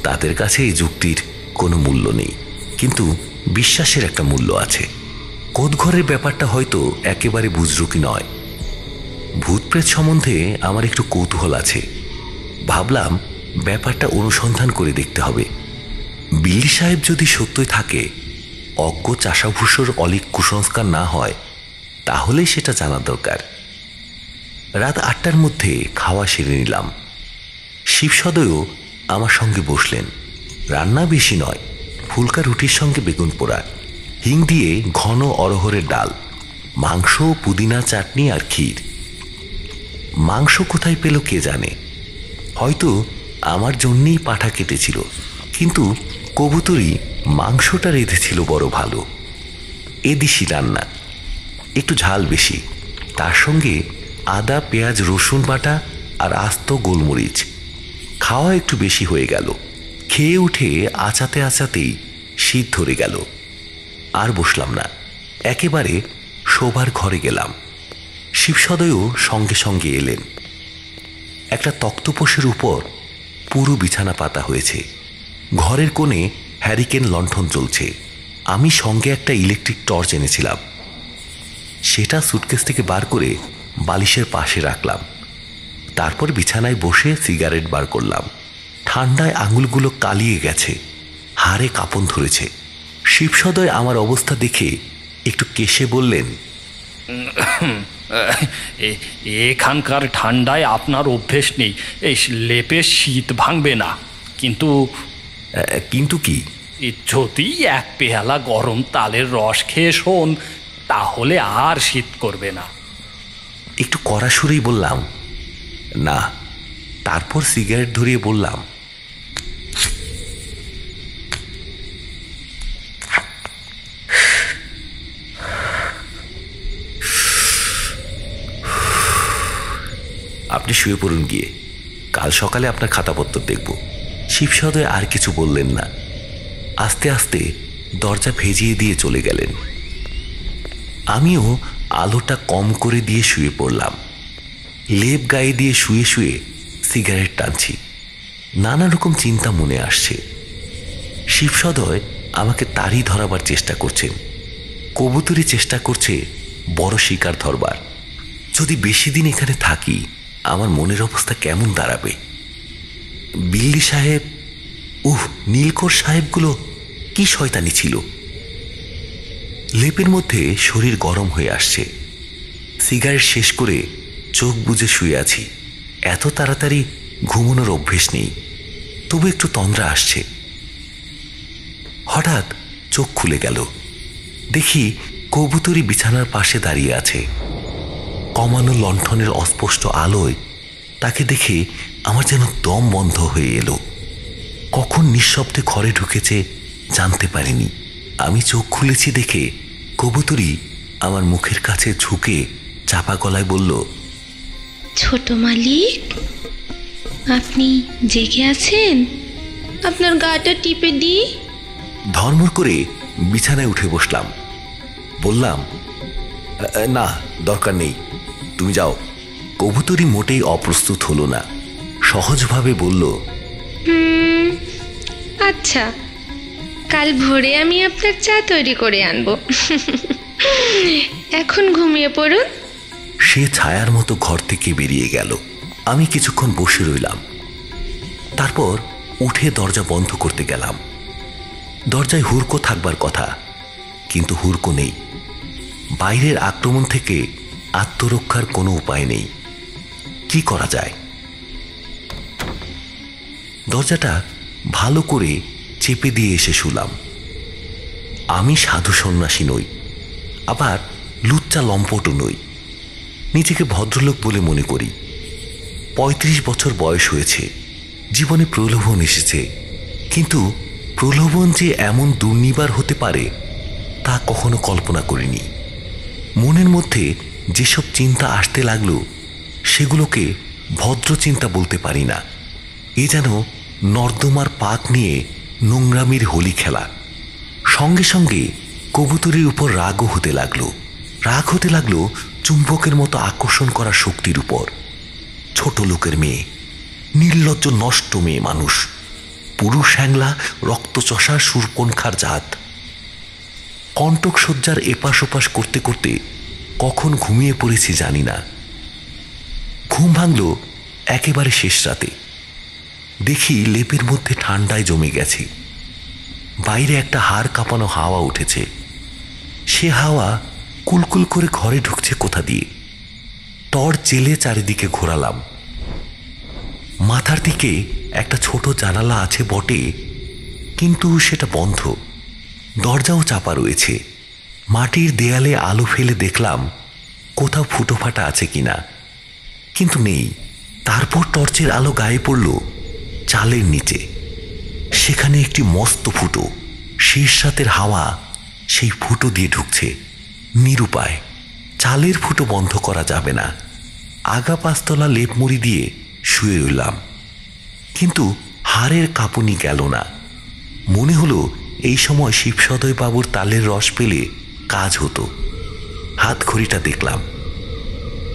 B: তাদের কাছে এই যুক্তির কোনো মূল্য নেই, কিন্তু বিশ্বাসের একটা মূল্য আছে। কোতঘরের ব্যাপারটা হয়তো একেবারে বুজরুকি নয়। ভূতপ্রেত সম্বন্ধে আমার একটু কৌতূহল আছে। ভাবলাম ব্যাপারটা অনুসন্ধান করে দেখতে হবে। বিল্লি সাহেব যদি সত্যই থাকে, অজ্ঞ চাষাভূষর অলিক কুসংস্কার না হয়, তাহলে সেটা জানা দরকার। রাত 8টার মধ্যে খাওয়া সেরে নিলাম। শিবসদয়ও আমার সঙ্গে বসলেন। রান্না বেশি নয়, ফুলকা রুটির সঙ্গে বেগুন পোড়া, হিং দিয়ে ঘন অরহরের ডাল, মাংস, পুদিনা চাটনি আর ক্ষীর। মাংস কোথায় পেল কে জানে, হয়তো আমার জন্যেই পাঁঠা কেটেছিল, কিন্তু কবুতরই মাংসটা রেঁধেছিল বড় ভালো। এদেশি রান্না, একটু ঝাল বেশি, তার সঙ্গে আদা, পেঁয়াজ, রসুন বাটা আর আস্ত গোলমরিচ। খাওয়া একটু বেশি হয়ে গেল। খেয়ে উঠে আচাতে আচাতেই শীত ধরে গেল। আর বসলাম না, একেবারে শোবার ঘরে গেলাম। শিবসদয়ও সঙ্গে সঙ্গে এলেন। একটা তক্তপোষের উপর পুরো বিছানা পাতা হয়েছে। ঘরের কোণে হ্যারিকেন লণ্ঠন জ্বলছে। আমি সঙ্গে একটা ইলেকট্রিক টর্চ এনেছিলাম। সেটা সুটকেস থেকে বার করে বালিশের পাশে রাখলাম। তারপর বিছানায় বসে সিগারেট বার করলাম। ঠান্ডায় আঙুলগুলো কালিয়ে গেছে, হাড়ে কাঁপন ধরেছে। শিবসদয় আমার অবস্থা দেখে একটু কেশে বললেন,
A: এখানকার ঠান্ডায় আপনার অভ্যেস নেই, এই লেপে শীত ভাঙবে না। কিন্তু
B: কিন্তু কি?
A: যদি এক পেয়ালা গরম তালের রস খেয়ে শোন, তাহলে আর শীত করবে না।
B: একটু কড়া সুরেই বললাম, না। তারপর সিগারেট ধরিয়ে বললাম, আপনি শুয়ে পড়ুন গিয়ে, কাল সকালে আপনার খাতাপত্র দেখব। শিবসদয় আর কিছু বললেন না। আস্তে আস্তে দরজা ভেজিয়ে দিয়ে চলে গেলেন। আমিও আলোটা কম করে দিয়ে শুয়ে পড়লাম। লেপ গায়ে দিয়ে শুয়ে শুয়ে সিগারেট টানছি। নানা রকম চিন্তা মনে আসছে। শিবসদয় আমাকে তারই ধরাবার চেষ্টা করছেন। কবুতরি চেষ্টা করছে বড় শিকার ধরবার। যদি বেশি দিন এখানে থাকি আমার মনের অবস্থা কেমন দাঁড়াবে। বিল্লি সাহেব, নীলকর সাহেবগুলো কি শয়তানি ছিল। লেপের মধ্যে শরীর গরম হয়ে আসছে। সিগারেট শেষ করে চোখ বুজে শুয়ে আছি। এত তাড়াতাড়ি ঘুমানোর অভ্যেস নেই, তবু একটু তন্দ্রা আসছে। হঠাৎ চোখ খুলে গেল। দেখি কবুতরি বিছানার পাশে দাঁড়িয়ে আছে। কমানো লণ্ঠনের অস্পষ্ট আলোয় তাকে দেখে আমার যেন দম বন্ধ হয়ে এলো। কখন নিঃশব্দে ঘরে ঢুকেছে জানতে পারিনি। আমি চোখ খুলেছি দেখে কবুতরি আমার মুখের কাছে ঝুঁকে চাপা গলায় বলল,
E: ছোট মালিক, আপনি জেগে আছেন? আপনার গাটা টিপে দিই।
B: ধর্মর করে বিছানায় উঠে বসলাম। বললাম, না, দরকার নেই, তুমি যাও। কবুতরি মোটেই অপ্রস্তুত হলো না। সহজভাবে বলল,
E: আচ্ছা, কাল ভোরে আমি আপনার চা তৈরি করে আনবো। এখন ঘুমিয়ে পড়ুন।
B: সে ছায়ার মতো ঘর থেকে বেরিয়ে গেল। আমি কিছুক্ষণ বসে রইলাম। তারপর উঠে দরজা বন্ধ করতে গেলাম। দরজায় হুড়কো থাকবার কথা, কিন্তু হুড়কো নেই। বাইরের আক্রমণ থেকে আত্মরক্ষার কোনো উপায় নেই। কি করা যায়? দরজাটা ভালো করে চেপে দিয়ে এসে শুলাম। আমি সাধু সন্ন্যাসী নই, আবার লুচ্চা লম্পটও নই। নিজেকে ভদ্রলোক বলে মনে করি। 35 বছর বয়স হয়েছে। জীবনে প্রলোভন এসেছে, কিন্তু প্রলোভন যে এমন দুর্নিবার হতে পারে তা কখনো কল্পনা করিনি। মনের মধ্যে যেসব চিন্তা আসতে লাগলো সেগুলোকে ভদ্র চিন্তা বলতে পারি না। এ যেন নর্দমার পাক নিয়ে নোংরামির হোলি খেলা। সঙ্গে সঙ্গে কবুতরির উপর রাগও হতে লাগলো। রাগ হতে লাগলো চুম্বকের মতো আকর্ষণ করা শক্তির উপর। ছোট লোকের মেয়ে, নির্লজ্জ নষ্ট মেয়ে মানুষ, পুরুষ হ্যাংলা রক্তচষা সুরপনখার জাত। কণ্টক সজ্জার এপাশ ওপাশ করতে করতে কখন ঘুমিয়ে পড়েছি জানি না। ঘুম ভাঙল একেবারে শেষ রাতে। দেখি লেপের মধ্যে ঠান্ডায় জমে গেছে। বাইরে একটা হাড় কাঁপানো হাওয়া উঠেছে। সে হাওয়া কুলকুল করে ঘরে ঢুকছে কোথা দিয়ে। টর্চ জেলে চারিদিকে ঘোরালাম। মাথার দিকে একটা ছোট জানালা আছে বটে, কিন্তু সেটা বন্ধ। দরজাও চাপা রয়েছে। মাটির দেয়ালে আলো ফেলে দেখলাম কোথাও ফুটো ফাটা আছে কিনা, কিন্তু নেই। তারপর টর্চের আলো গায়ে পড়ল চালের নিচে। সেখানে একটি মস্ত ফুটো। শেষ রাতের হাওয়া সেই ফুটো দিয়ে ঢুকছে। নিরুপায়। চালের ফুটো বন্ধ করা যাবে না। আগা পাঁচতলা লেপ মুড়ি দিয়ে শুয়ে রইলাম, কিন্তু হাড়ের কাঁপুনি গেল না। মনে হলো এই সময় শিবসদয় বাবুর তালের রস পেলে কাজ হতো। হাত ঘড়িটা দেখলাম,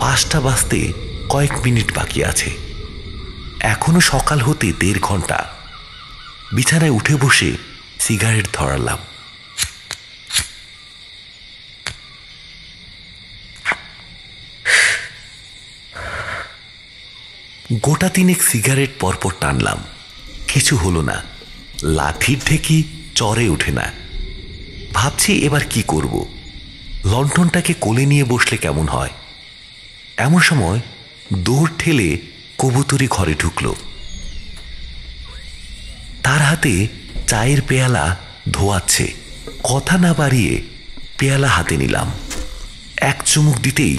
B: 5টা বাজতে কয়েক মিনিট বাকি আছে। এখনো সকাল হতে 1.5 ঘন্টা। বিছানায় উঠে বসে সিগারেট ধরালাম। গোটা 3 সিগারেট পরপর টানলাম। কিছু হলো না। লাঠির ঠেকি চরে ওঠে না। ভাবছি এবার কি করব। লণ্ঠনটাকে কোলে নিয়ে বসলে কেমন হয়। এমন সময় দৌড় ঠেলে কবুতরি ঘরে ঢুকল। তার হাতে চায়ের পেয়ালা ধোয়াচ্ছে। কথা না বাড়িয়ে পেয়ালা হাতে নিলাম। এক চুমুক দিতেই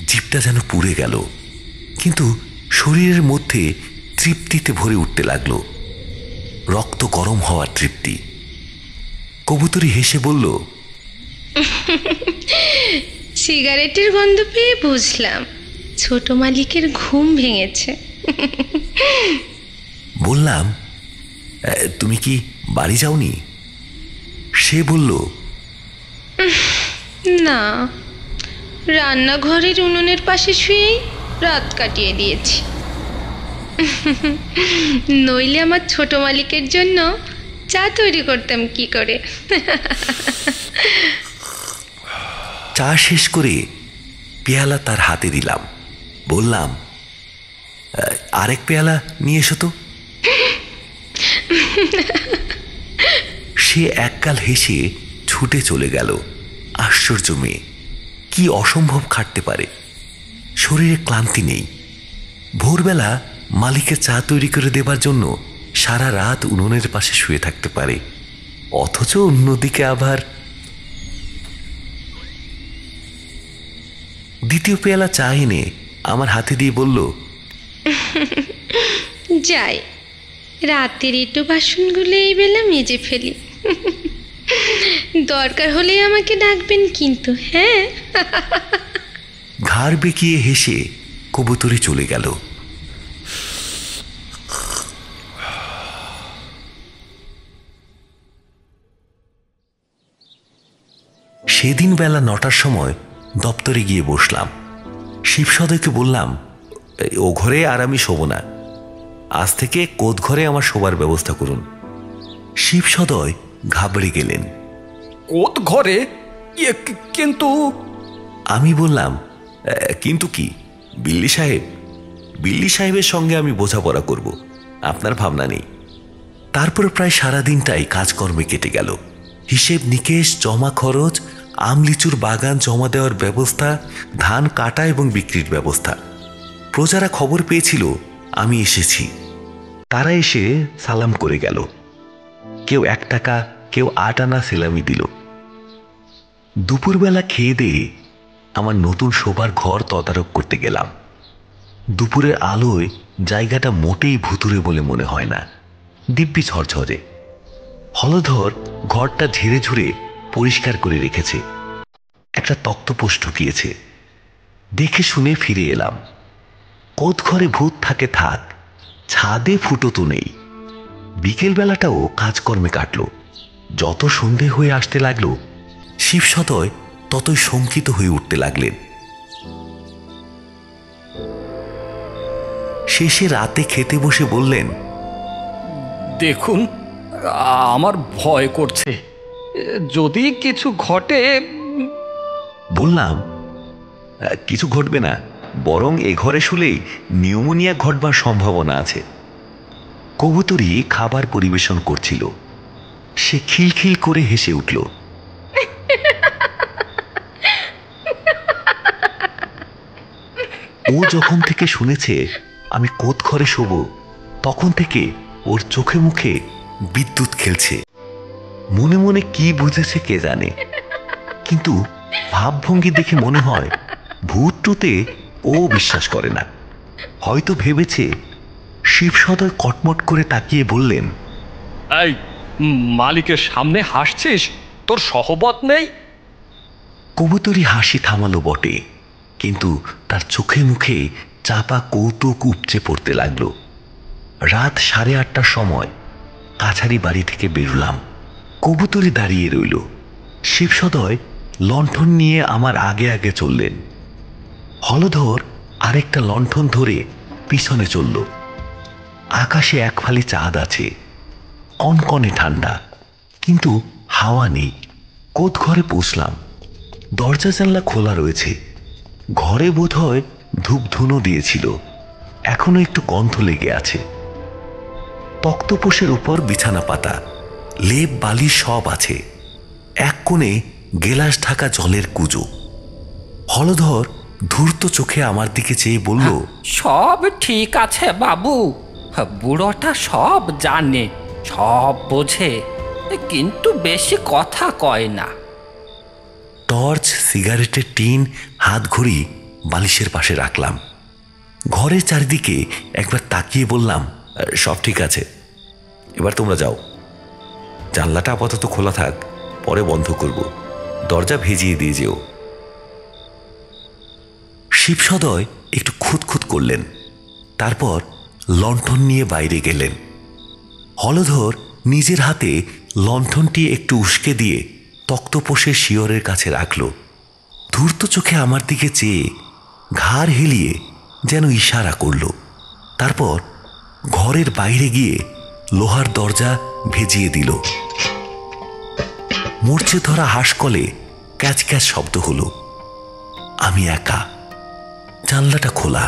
B: জিভটা যেন পুড়ে গেল, কিন্তু শরীরের মধ্যে তৃপ্তিতে ভরে উঠতে লাগলো। রক্ত গরম হওয়ার তৃপ্তি। কবুতরি হেসে বলল,
E: সিগারেটের গন্ধ পেয়ে বুঝলাম ছোট মালিকের ঘুম ভেঙেছে।
B: বললাম, তুমি কি বাড়ি যাওনি? সে বলল,
E: না, রান্নাঘরের উনুনের পাশে শুয়েই রাত কাটিয়ে দিয়েছি। নইলে আমার ছোট মালিকের জন্য চা তৈরি করতাম কি করে।
B: চা শেষ করে পেয়ালা তার হাতে দিলাম, বললাম, আরেক পেয়ালা নিয়ে এসো তো। সে একগাল হেসে ছুটে চলে গেল। আশ্চর্য মেয়ে, কি অসম্ভব খাটতে পারে, শরীরে ক্লান্তি নেই। ভোরবেলা মালিকের চা তৈরি করে দেবার জন্য সারা রাত উনুনের পাশে শুয়ে থাকতে পারে, অথচ অন্যদিকে আবার দ্বিতীয় পেয়ালা চা এনে আমার হাতে দিয়ে বলল,
E: যাই, রাতের একটু বাসনগুলো এই বেলা মেজে ফেলি। দরকার হলে আমাকে ডাকবেন কিন্তু, হ্যাঁ।
B: ঘাড় বেঁকিয়ে হেসে কবুতরি চলে গেল। সেদিন বেলা 9টার সময় দপ্তরে গিয়ে বসলাম। শিবসদয়কে বললাম, ও ঘরে আর আমি শোব না, আজ থেকে কোদ ঘরে আমার শোবার ব্যবস্থা করুন। শিবসদয় ঘাবড়ে গেলেন।
A: কোত ঘরে? কিন্তু
B: আমি বললাম, কিন্তু কি বিল্লি সাহেব, বিল্লি সাহেবের সঙ্গে আমি বোঝাপড়া করব, আপনার ভাবনা নেই। তারপর প্রায় সারাদিনটাই কাজকর্মে কেটে গেল। হিসেব নিকেশ, জমা খরচ, আম লিচুর বাগান জমা দেওয়ার ব্যবস্থা, ধান কাটা এবং বিক্রির ব্যবস্থা। প্রজারা খবর পেয়েছিল আমি এসেছি। তারা এসে সালাম করে গেল। কেউ 1 টাকা, কেউ 8 আনা সেলামি দিল। দুপুরবেলা খেয়ে দিয়ে আমার নতুন শোবার ঘর তদারক করতে গেলাম। দুপুরের আলোয় জায়গাটা মোটেই ভুতুরে বলে মনে হয় না, দিব্যি ঝরঝরে। হলধর ঘরটা ঝেড়ে ঝুড়ে পরিষ্কার করে রেখেছে, একটা তক্তপোষ ঢুকিয়েছে। দেখে শুনে ফিরে এলাম। কোত ঘরে ভূত থাকে থাক, ছাদে ফুটো তো নেই। বিকেল বেলাটাও কাজকর্মে কাটলো। যত সন্ধে হয়ে আসতে লাগলো, শিবসদয় ততই শঙ্কিত হয়ে উঠতে লাগলেন। শেষে রাতে খেতে বসে বললেন,
A: দেখুন, আমার ভয় করছে, যদি কিছু ঘটে।
B: বললাম, কিছু ঘটবে না, বরং এ ঘরে শুলেই নিউমোনিয়া ঘটবার সম্ভাবনা আছে। কবুতরি খাবার পরিবেশন করছিল। সে খিলখিল করে হেসে উঠল। ও যখন থেকে শুনেছে আমি কোত ঘরে শোব, তখন থেকে ওর চোখে মুখে বিদ্যুৎ খেলছে। মনে মনে কি বুঝেছে কে জানে, কিন্তু ভাবভঙ্গি দেখে মনে হয় ভূত টুতে ও বিশ্বাস করে না। হয়তো ভেবেছে। শিবসদয় কটমট করে তাকিয়ে বললেন,
A: এই, মালিকের সামনে হাসছিস? তোর সহবত নেই?
B: কবুতরি হাসি থামালো বটে, কিন্তু তার চোখে মুখে চাপা কৌতুক উপচে পড়তে লাগলো। রাত 8:30টার সময় কাছারি বাড়ি থেকে বেরুলাম। কবুতরি দাঁড়িয়ে রইল। শিবসদয় লণ্ঠন নিয়ে আমার আগে আগে চললেন। হলধর আরেকটা লণ্ঠন ধরে পিছনে চলল। আকাশে এক ফালি চাঁদ আছে, কনকনে ঠান্ডা, কিন্তু হাওয়া নেই। কোত ঘরে পৌঁছলাম। দরজা জানলা খোলা রয়েছে। ঘরে বোধহয় ধূপ ধুনো দিয়েছিল, এখনো একটু গন্ধ লেগে আছে। তক্তপোষের উপর বিছানা পাতা, লেপ বালি সব আছে। এক কোণে গেলাস ঢাকা জলের কুজো। হলধর ধূর্ত চোখে আমার দিকে চেয়ে বলল,
D: সব ঠিক আছে বাবু, বুড়োটা সব জানে, সব বোঝে, কিন্তু বেশি কথা কয় না।
B: টর্চ, সিগারেটের টিন, হাত ঘড়ি বালিশের পাশে রাখলাম। ঘরের চারিদিকে একবার তাকিয়ে বললাম, সব ঠিক আছে, এবার তোমরা যাও। জানলাটা আপাতত খোলা থাক, পরে বন্ধ করব, দরজা ভেজিয়ে দিয়ে যেও। শিবসদয় একটু খুঁতখুত করলেন, তারপর লণ্ঠন নিয়ে বাইরে গেলেন। হলধর নিজের হাতে লণ্ঠনটি একটু উস্কে দিয়ে তক্তপোষের শিয়রের কাছে রাখল। ধূর্ত চোখে আমার দিকে চেয়ে ঘাড় হেলিয়ে যেন ইশারা করল। তারপর ঘরের বাইরে গিয়ে লোহার দরজা ভেজিয়ে দিল। মরচে ধরা হাঁসকলে ক্যাচ ক্যাচ শব্দ হলো। আমি একা, জানলাটা খোলা,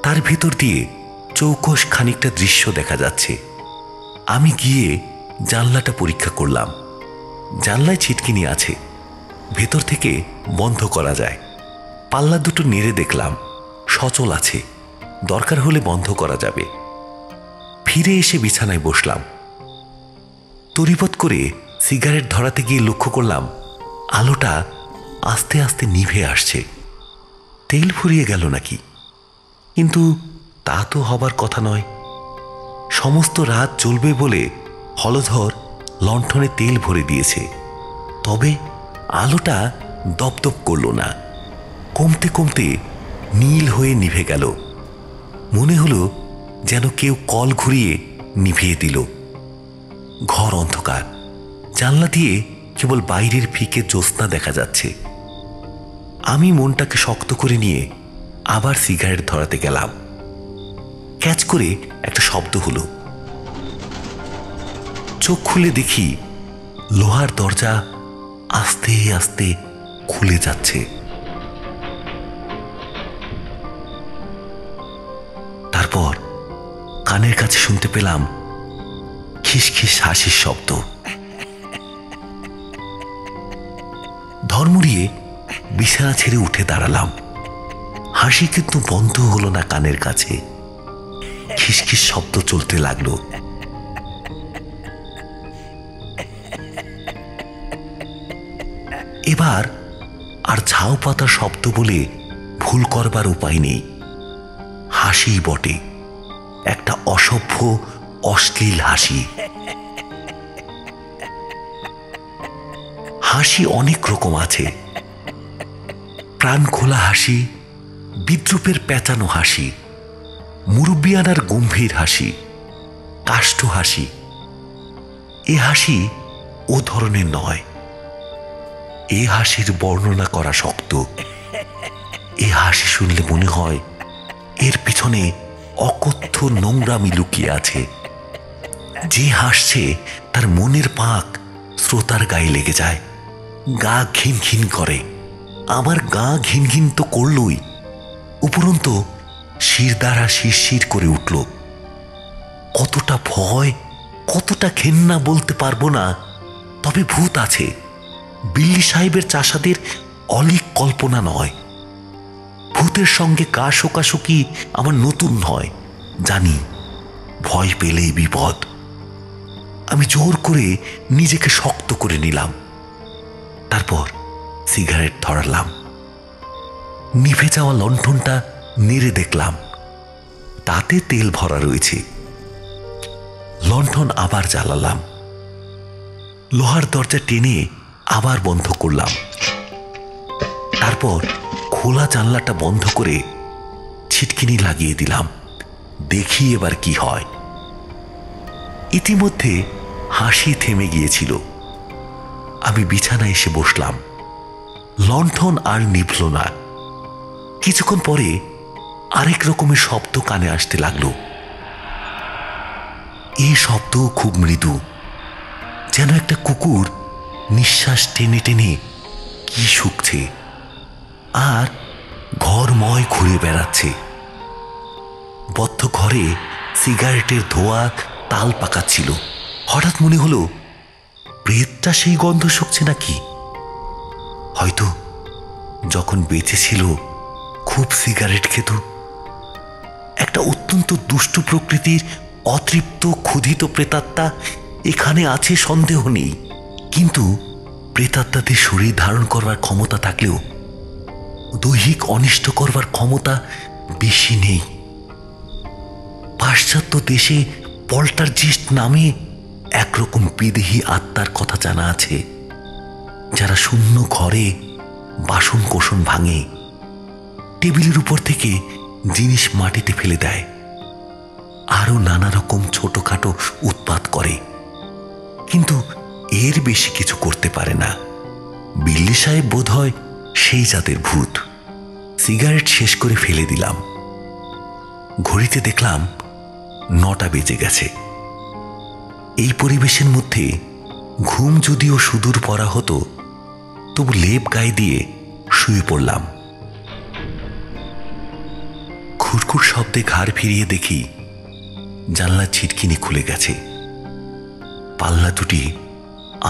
B: তার ভিতর দিয়ে চৌকস খানিকটা দৃশ্য দেখা যাচ্ছে। আমি গিয়ে জানলাটা পরীক্ষা করলাম। জানলায় ছিটকিনি আছে, ভেতর থেকে বন্ধ করা যায়। পাল্লা দুটো নেড়ে দেখলাম, সচল আছে, দরকার হলে বন্ধ করা যাবে। ফিরে এসে বিছানায় বসলাম। তড়িবৎ করে সিগারেট ধরাতে গিয়ে লক্ষ্য করলাম আলোটা আস্তে আস্তে নিভে আসছে। তেল ফুরিয়ে গেল নাকি? কিন্তু তা তো হবার কথা নয়। সমস্ত রাত জ্বলবে বলে হলধর লণ্ঠনে তেল ভরে দিয়েছে, তবে আলোটা দপদপ করল না। কমতে কমতে নীল হয়ে নিভে গেল। মনে হলো যেন কেউ কল ঘুরিয়ে নিভিয়ে দিল। ঘর অন্ধকার, জানলা দিয়ে কেবল বাইরের ফিকে জ্যোৎস্না দেখা যাচ্ছে। আমি মনটাকে শক্ত করে নিয়ে আবার সিগারেট ধরাতে গেলাম। ক্যাচ করে একটা শব্দ হলো। চোখ খুলে দেখি লোহার দরজা আস্তে আস্তে খুলে যাচ্ছে। তারপর কানের কাছে শুনতে পেলাম খিসখিস হাসির শব্দ। ধর্মড়িয়ে বিছানা ছেড়ে উঠে দাঁড়ালাম। হাসি কিন্তু বন্ধ হলো না কানের কাছে, খিসখিস শব্দ চলতে লাগলো। এবার আর ঝাউ পাতা শব্দ বলে ভুল করবার উপায় নেই। হাসি বটে, একটা অসভ্য অশ্লীল হাসি। হাসি অনেক রকম আছে। প্রাণ খোলা হাসি, বিদ্রুপের পেঁচানো হাসি, মুরব্বিয়ানার গম্ভীর হাসি, কাষ্ঠ হাসি। এ হাসি ও ধরনের নয়। এ হাসির বর্ণনা করা শক্ত। এ হাসি শুনলে মনে হয় এর পিছনে অকথ্য নোংরামি লুকিয়ে আছে। যে হাসছে তার মনের পাক শ্রোতার গায়ে লেগে যায়, গা ঘিন ঘিন করে। আমার গা ঘিন ঘিন তো করলই, উপরন্তু শিরদাঁড়া শিরশির করে উঠল। কতটা ভয়, কতটা ঘেন্না বলতে পারবো না, তবে ভূত আছে। বিল্লি সাহেবের চাষাদের অলিক কল্পনা নয়। ভূতের সঙ্গে গা শোকাশুকি আমার নতুন নয়, জানি ভয় পেলেই বিপদ। আমি জোর করে নিজেকে শক্ত করে নিলাম। তারপর সিগারেট ধরালাম। নিভে যাওয়া লণ্ঠনটা নেড়ে দেখলাম, তাতে তেল ভরা রয়েছে। লণ্ঠন আবার জ্বালালাম। লোহার দরজা টেনে আবার বন্ধ করলাম। তারপর খোলা জানলাটা বন্ধ করে ছিটকিনি লাগিয়ে দিলাম। দেখি এবার কি হয়। ইতিমধ্যে হাসি থেমে গিয়েছিল। আমি বিছানায় এসে বসলাম। লণ্ঠন আর নিভল না। কিছুক্ষণ পরে আরেক রকমের শব্দ কানে আসতে লাগলো। এই শব্দ খুব মৃদু, যেন একটা কুকুর নিঃশ্বাস টেনে টেনে কি শুকছে আর ঘরময় ঘুরে বেড়াচ্ছে। বদ্ধ ঘরে সিগারেটের ধোঁয়া তাল পাকাচ্ছিল। হঠাৎ মনে হলো প্রেতটা সেই গন্ধ শুকছে নাকি। হয়তো যখন বেঁচে ছিল খুব সিগারেট খেত। একটা অত্যন্ত দুষ্টু প্রকৃতির অতৃপ্ত ক্ষুধিত প্রেতাত্মা এখানে আছে সন্দেহ নেই, কিন্তু প্রেতাত্মাদের শরীর ধারণ করবার ক্ষমতা থাকলেও দৈহিক অনিষ্ট করবার ক্ষমতা বেশি নেই। পাশ্চাত্য দেশে পল্টারজিস্ট নামে একরকম বিদেহী আত্মার কথা জানা আছে, যারা শূন্য ঘরে বাসন কোসন ভাঙে, টেবিলের উপর থেকে জিনিস মাটিতে ফেলে দেয়, আরো নানা রকম ছোটখাটো উৎপাত করে, কিন্তু এর বেশি কিছু করতে পারে না। বিল্লি সাহেব বোধ হয় সেই জাতের ভূত। সিগারেট শেষ করে ফেলে দিলাম। ঘড়িতে দেখলাম 9টা বেজে গেছে। এই পরিবেশের মধ্যে ঘুম যদিও সুদূর পড়া হতো, তবু লেপ গায়ে দিয়ে শুয়ে পড়লাম। খুরখুর শব্দে ঘাড় ফিরিয়ে দেখি জানলার ছিটকিনি খুলে গেছে। পাল্লা দুটি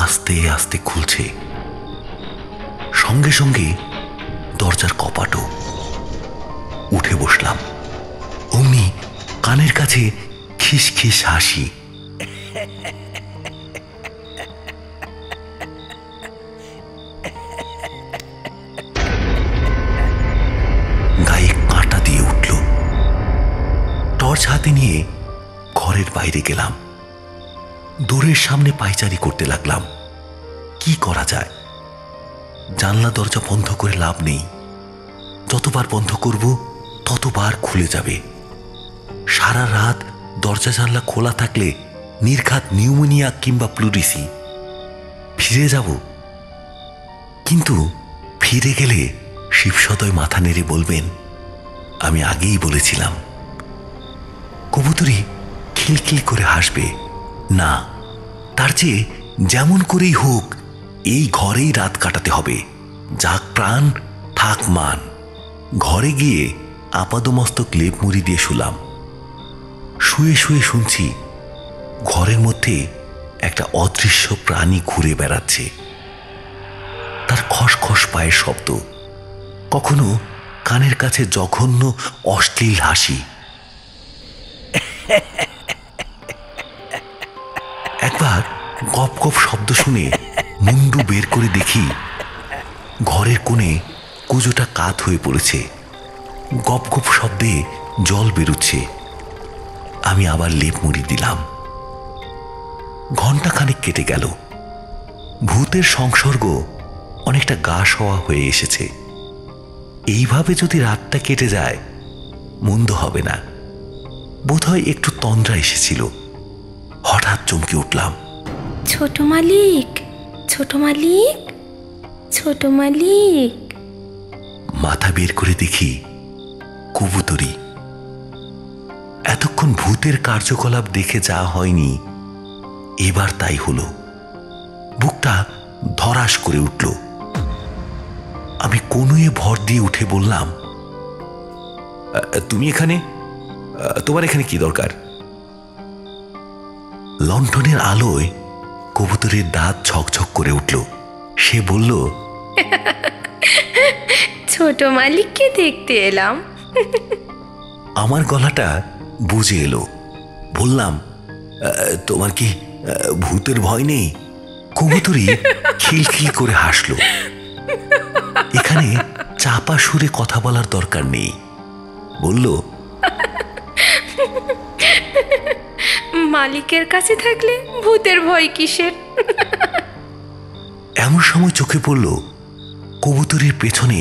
B: আস্তে আস্তে খুলছে, সঙ্গে সঙ্গে দরজার কপাটও। উঠে বসলাম। অমনি কানের কাছে খিসখিস হাসি। গায়ে কাঁটা দিয়ে উঠল। টর্চ হাতে নিয়ে ঘরের বাইরে গেলাম। দূরের সামনে পায়চারি করতে লাগলাম। কি করা যায়? জানলা দরজা বন্ধ করে লাভ নেই। যতবার বন্ধ করব ততবার খুলে যাবে। সারা রাত দরজা জানলা খোলা থাকলে নির্ঘাত নিউমোনিয়া কিংবা প্লুরিসি। ফিরে যাব, কিন্তু ফিরে গেলে শিবসদয় মাথা নেড়ে বলবেন আমি আগেই বলেছিলাম। কবুতরি খিলখিল করে হাসবে। না, তার চেয়ে যেমন করেই হোক এই ঘরেই রাত কাটাতে হবে। যাক প্রাণ, থাক মান। ঘরে গিয়ে আপাদমস্তক লেপ মুড়ি দিয়ে শুলাম। শুয়ে শুয়ে শুনছি ঘরের মধ্যে একটা অদৃশ্য প্রাণী ঘুরে বেড়াচ্ছে। তার খসখস পায়ের শব্দ, কখনো কানের কাছে জঘন্য অশ্লীল হাসি। একবার গপ গপ শব্দ শুনে মুন্ডু বের করে দেখি ঘরের কোণে কুজোটা কাত হয়ে পড়েছে। গপ গপ শব্দে জল বেরোচ্ছে। আমি আবার লেপ মুড়ি দিলাম। ঘণ্টাখানেক কেটে গেল। ভূতের সংসর্গ অনেকটা গা সওয়া হয়ে এসেছে। এইভাবে যদি রাতটা কেটে যায় মন্দ হবে না। বোধহয় একটু তন্দ্রা এসেছিল। হঠাৎ চমকে উঠলাম।
E: ছোট মালিক, ছোট মালিক, ছোট মালিক।
B: মাথা বের করে দেখি কবুতরি। এতক্ষণ ভূতের কার্যকলাপ দেখে যা হয়নি, এবার তাই হলো। বুকটা ধরাস করে উঠল। আমি কনুয়ে ভর দিয়ে উঠে বললাম, তুমি এখানে? তোমার এখানে কি দরকার? লণ্ঠনের আলোয় কবুতরের দাঁত ঝকঝক করে উঠল। সে বলল,
E: ছোট মালিককে দেখতে এলাম।
B: আমার গলাটা বুঝে এলো। বললাম, তোমার কি ভূতের ভয় নেই? কবুতরি খিলখিল করে হাসল। এখানে চাপা সুরে কথা বলার দরকার নেই। বলল,
E: মালিকের কাছে থাকলে ভূতের ভয় কিসের?
B: এমন সময় চোখে পড়ল কবুতরের পেছনে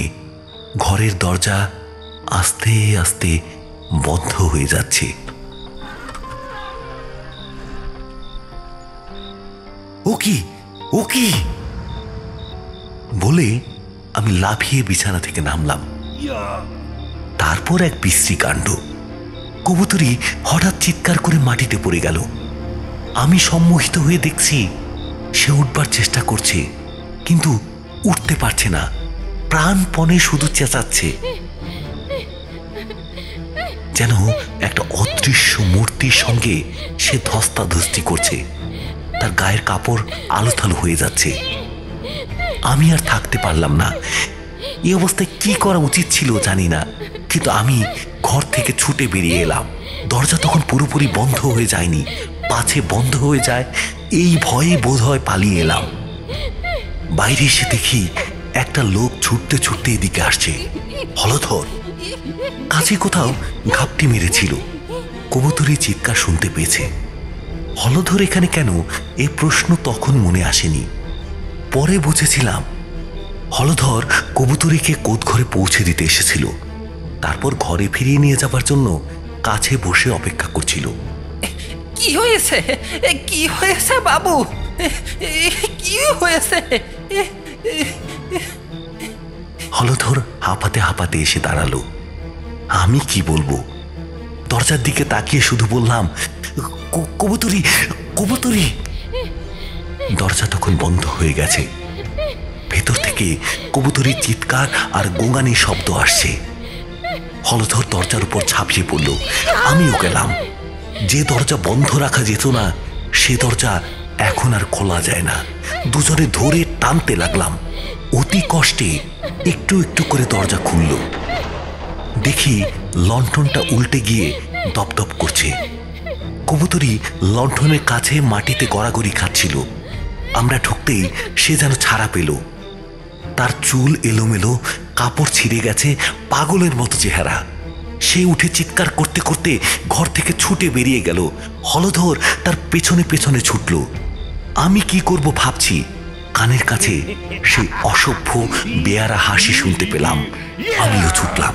B: ঘরের দরজা আস্তে আস্তে বন্ধ হয়ে যাচ্ছে। ও কি, ও কি বলে আমি লাফিয়ে বিছানা থেকে নামলাম। তারপর এক বিশ্রী কাণ্ড। কবুতরি হঠাৎ চিৎকার করে মাটিতে পড়ে গেল। আমি সম্মোহিত হয়ে দেখছি সে উঠবার চেষ্টা করছে, কিন্তু উঠতে পারছে না। প্রাণপণে শুধু চেঁচাচ্ছে, যেন একটা অদৃশ্য মূর্তির সঙ্গে সে ধস্তাধস্তি করছে। তার গায়ের কাপড় আলোথালো হয়ে যাচ্ছে। আমি আর থাকতে পারলাম না। এই অবস্থায় কি করা উচিত ছিল জানি না, কিন্তু আমি ঘর থেকে ছুটে বেরিয়ে এলাম। দরজা তখন পুরোপুরি বন্ধ হয়ে যায়নি। পাছে বন্ধ হয়ে যায় এই ভয়ে বোধহয় পালিয়ে এলাম। বাইরে এসে দেখি একটা লোক ছুটতে ছুটতে এদিকে আসছে। হলধর কাছে কোথাও ঘাপটি মেরেছিল। কবুতরি চিৎকার শুনতে পেয়েছে। হলধর এখানে কেন, এই প্রশ্ন তখন মনে আসেনি। পরে বুঝেছিলাম হলধর কবুতরিকে কোতঘরে পৌঁছে দিতে এসেছিল। তারপর ঘরে ফিরিয়ে নিয়ে যাবার জন্য কাছে বসে অপেক্ষা করছিল।
D: কি হয়েছে? কি হয়েছে বাবু? কি হয়েছে?
B: হলধর হাঁপাতে হাঁপাতে এসে দাঁড়ালো। আমি কি বলবো? দরজার দিকে তাকিয়ে শুধু বললাম, কবুতরি, কবুতরি। দরজা তখন বন্ধ হয়ে গেছে। ভেতর থেকে কবুতরির চিৎকার আর গোঙানির শব্দ আসছে। হলধর দরজার উপর ঝাঁপিয়ে পড়ল। আমিও গেলাম। যে দরজা বন্ধ রাখা যেত না, সে দরজা এখন আর খোলা যায় না। দুজনে ধরে টানতে লাগলাম। অতি কষ্টে একটু একটু করে দরজা খুলল। দেখি লণ্ঠনটা উল্টে গিয়ে দপদপ করছে। কবুতরি লণ্ঠনের কাছে মাটিতে গড়াগড়ি খাচ্ছিল। আমরা ঢুকতেই সে যেন ছাড়া পেল। তার চুল এলোমেলো, কাপড় ছিঁড়ে গেছে, পাগলের মতো চেহারা। সে উঠে চিৎকার করতে করতে ঘর থেকে ছুটে বেরিয়ে গেল। হলধর তার পেছনে পেছনে ছুটল। আমি কি করব ভাবছি, কানের কাছে সেই অসভ্য বেয়ারা হাসি শুনতে পেলাম। আমিও ছুটলাম।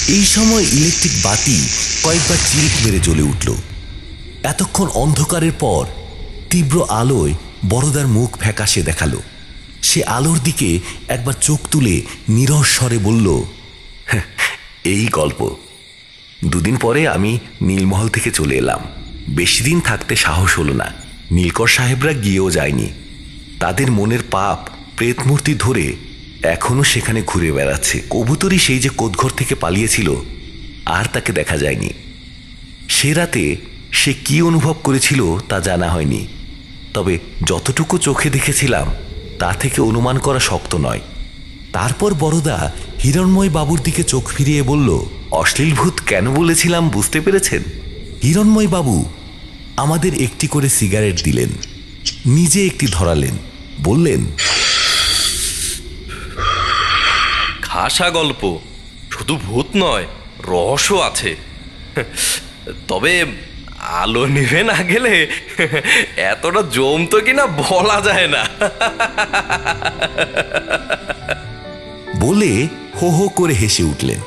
B: এই সময় ইলেকট্রিক বাতি কয়েকবার চিরিক মেরে জ্বলে উঠল। এতক্ষণ অন্ধকারের পর তীব্র আলোয় বড়দার মুখ ফ্যাকাশে দেখালো। সে আলোর দিকে একবার চোখ তুলে নীরস স্বরে বলল, এই গল্প। দুদিন পরে আমি নীলমহল থেকে চলে এলাম। বেশি দিন থাকতে সাহস হলো না। নীলকর সাহেবরা গিয়েও যায়নি। তাদের মনের পাপ প্রেতমূর্তি ধরে এখনো সেখানে ঘুরে বেড়াচ্ছে। কবুতরি সেই যে কোটঘর থেকে পালিয়েছিল, আর তাকে দেখা যায়নি। সে রাতে সে কি অনুভব করেছিল তা জানা হয়নি। তবে যতটুকু চোখে দেখেছিলাম তা থেকে অনুমান করা শক্ত নয়। তারপর বড়দা হিরণময় বাবুর দিকে চোখ ফিরিয়ে বলল, অশ্লীল ভূত কেন বলেছিলাম বুঝতে পেরেছেন? হিরণময় বাবু আমাদের একটি করে সিগারেট দিলেন, নিজে একটি ধরালেন, বললেন,
C: খাসা গল্প, শুধু ভূত নয়, রহস্য আছে। তবে আলো নিভে না গেলে এতটা জমতো কিনা বলা যায় না।
B: বলে হো হো করে হেসে উঠলেন।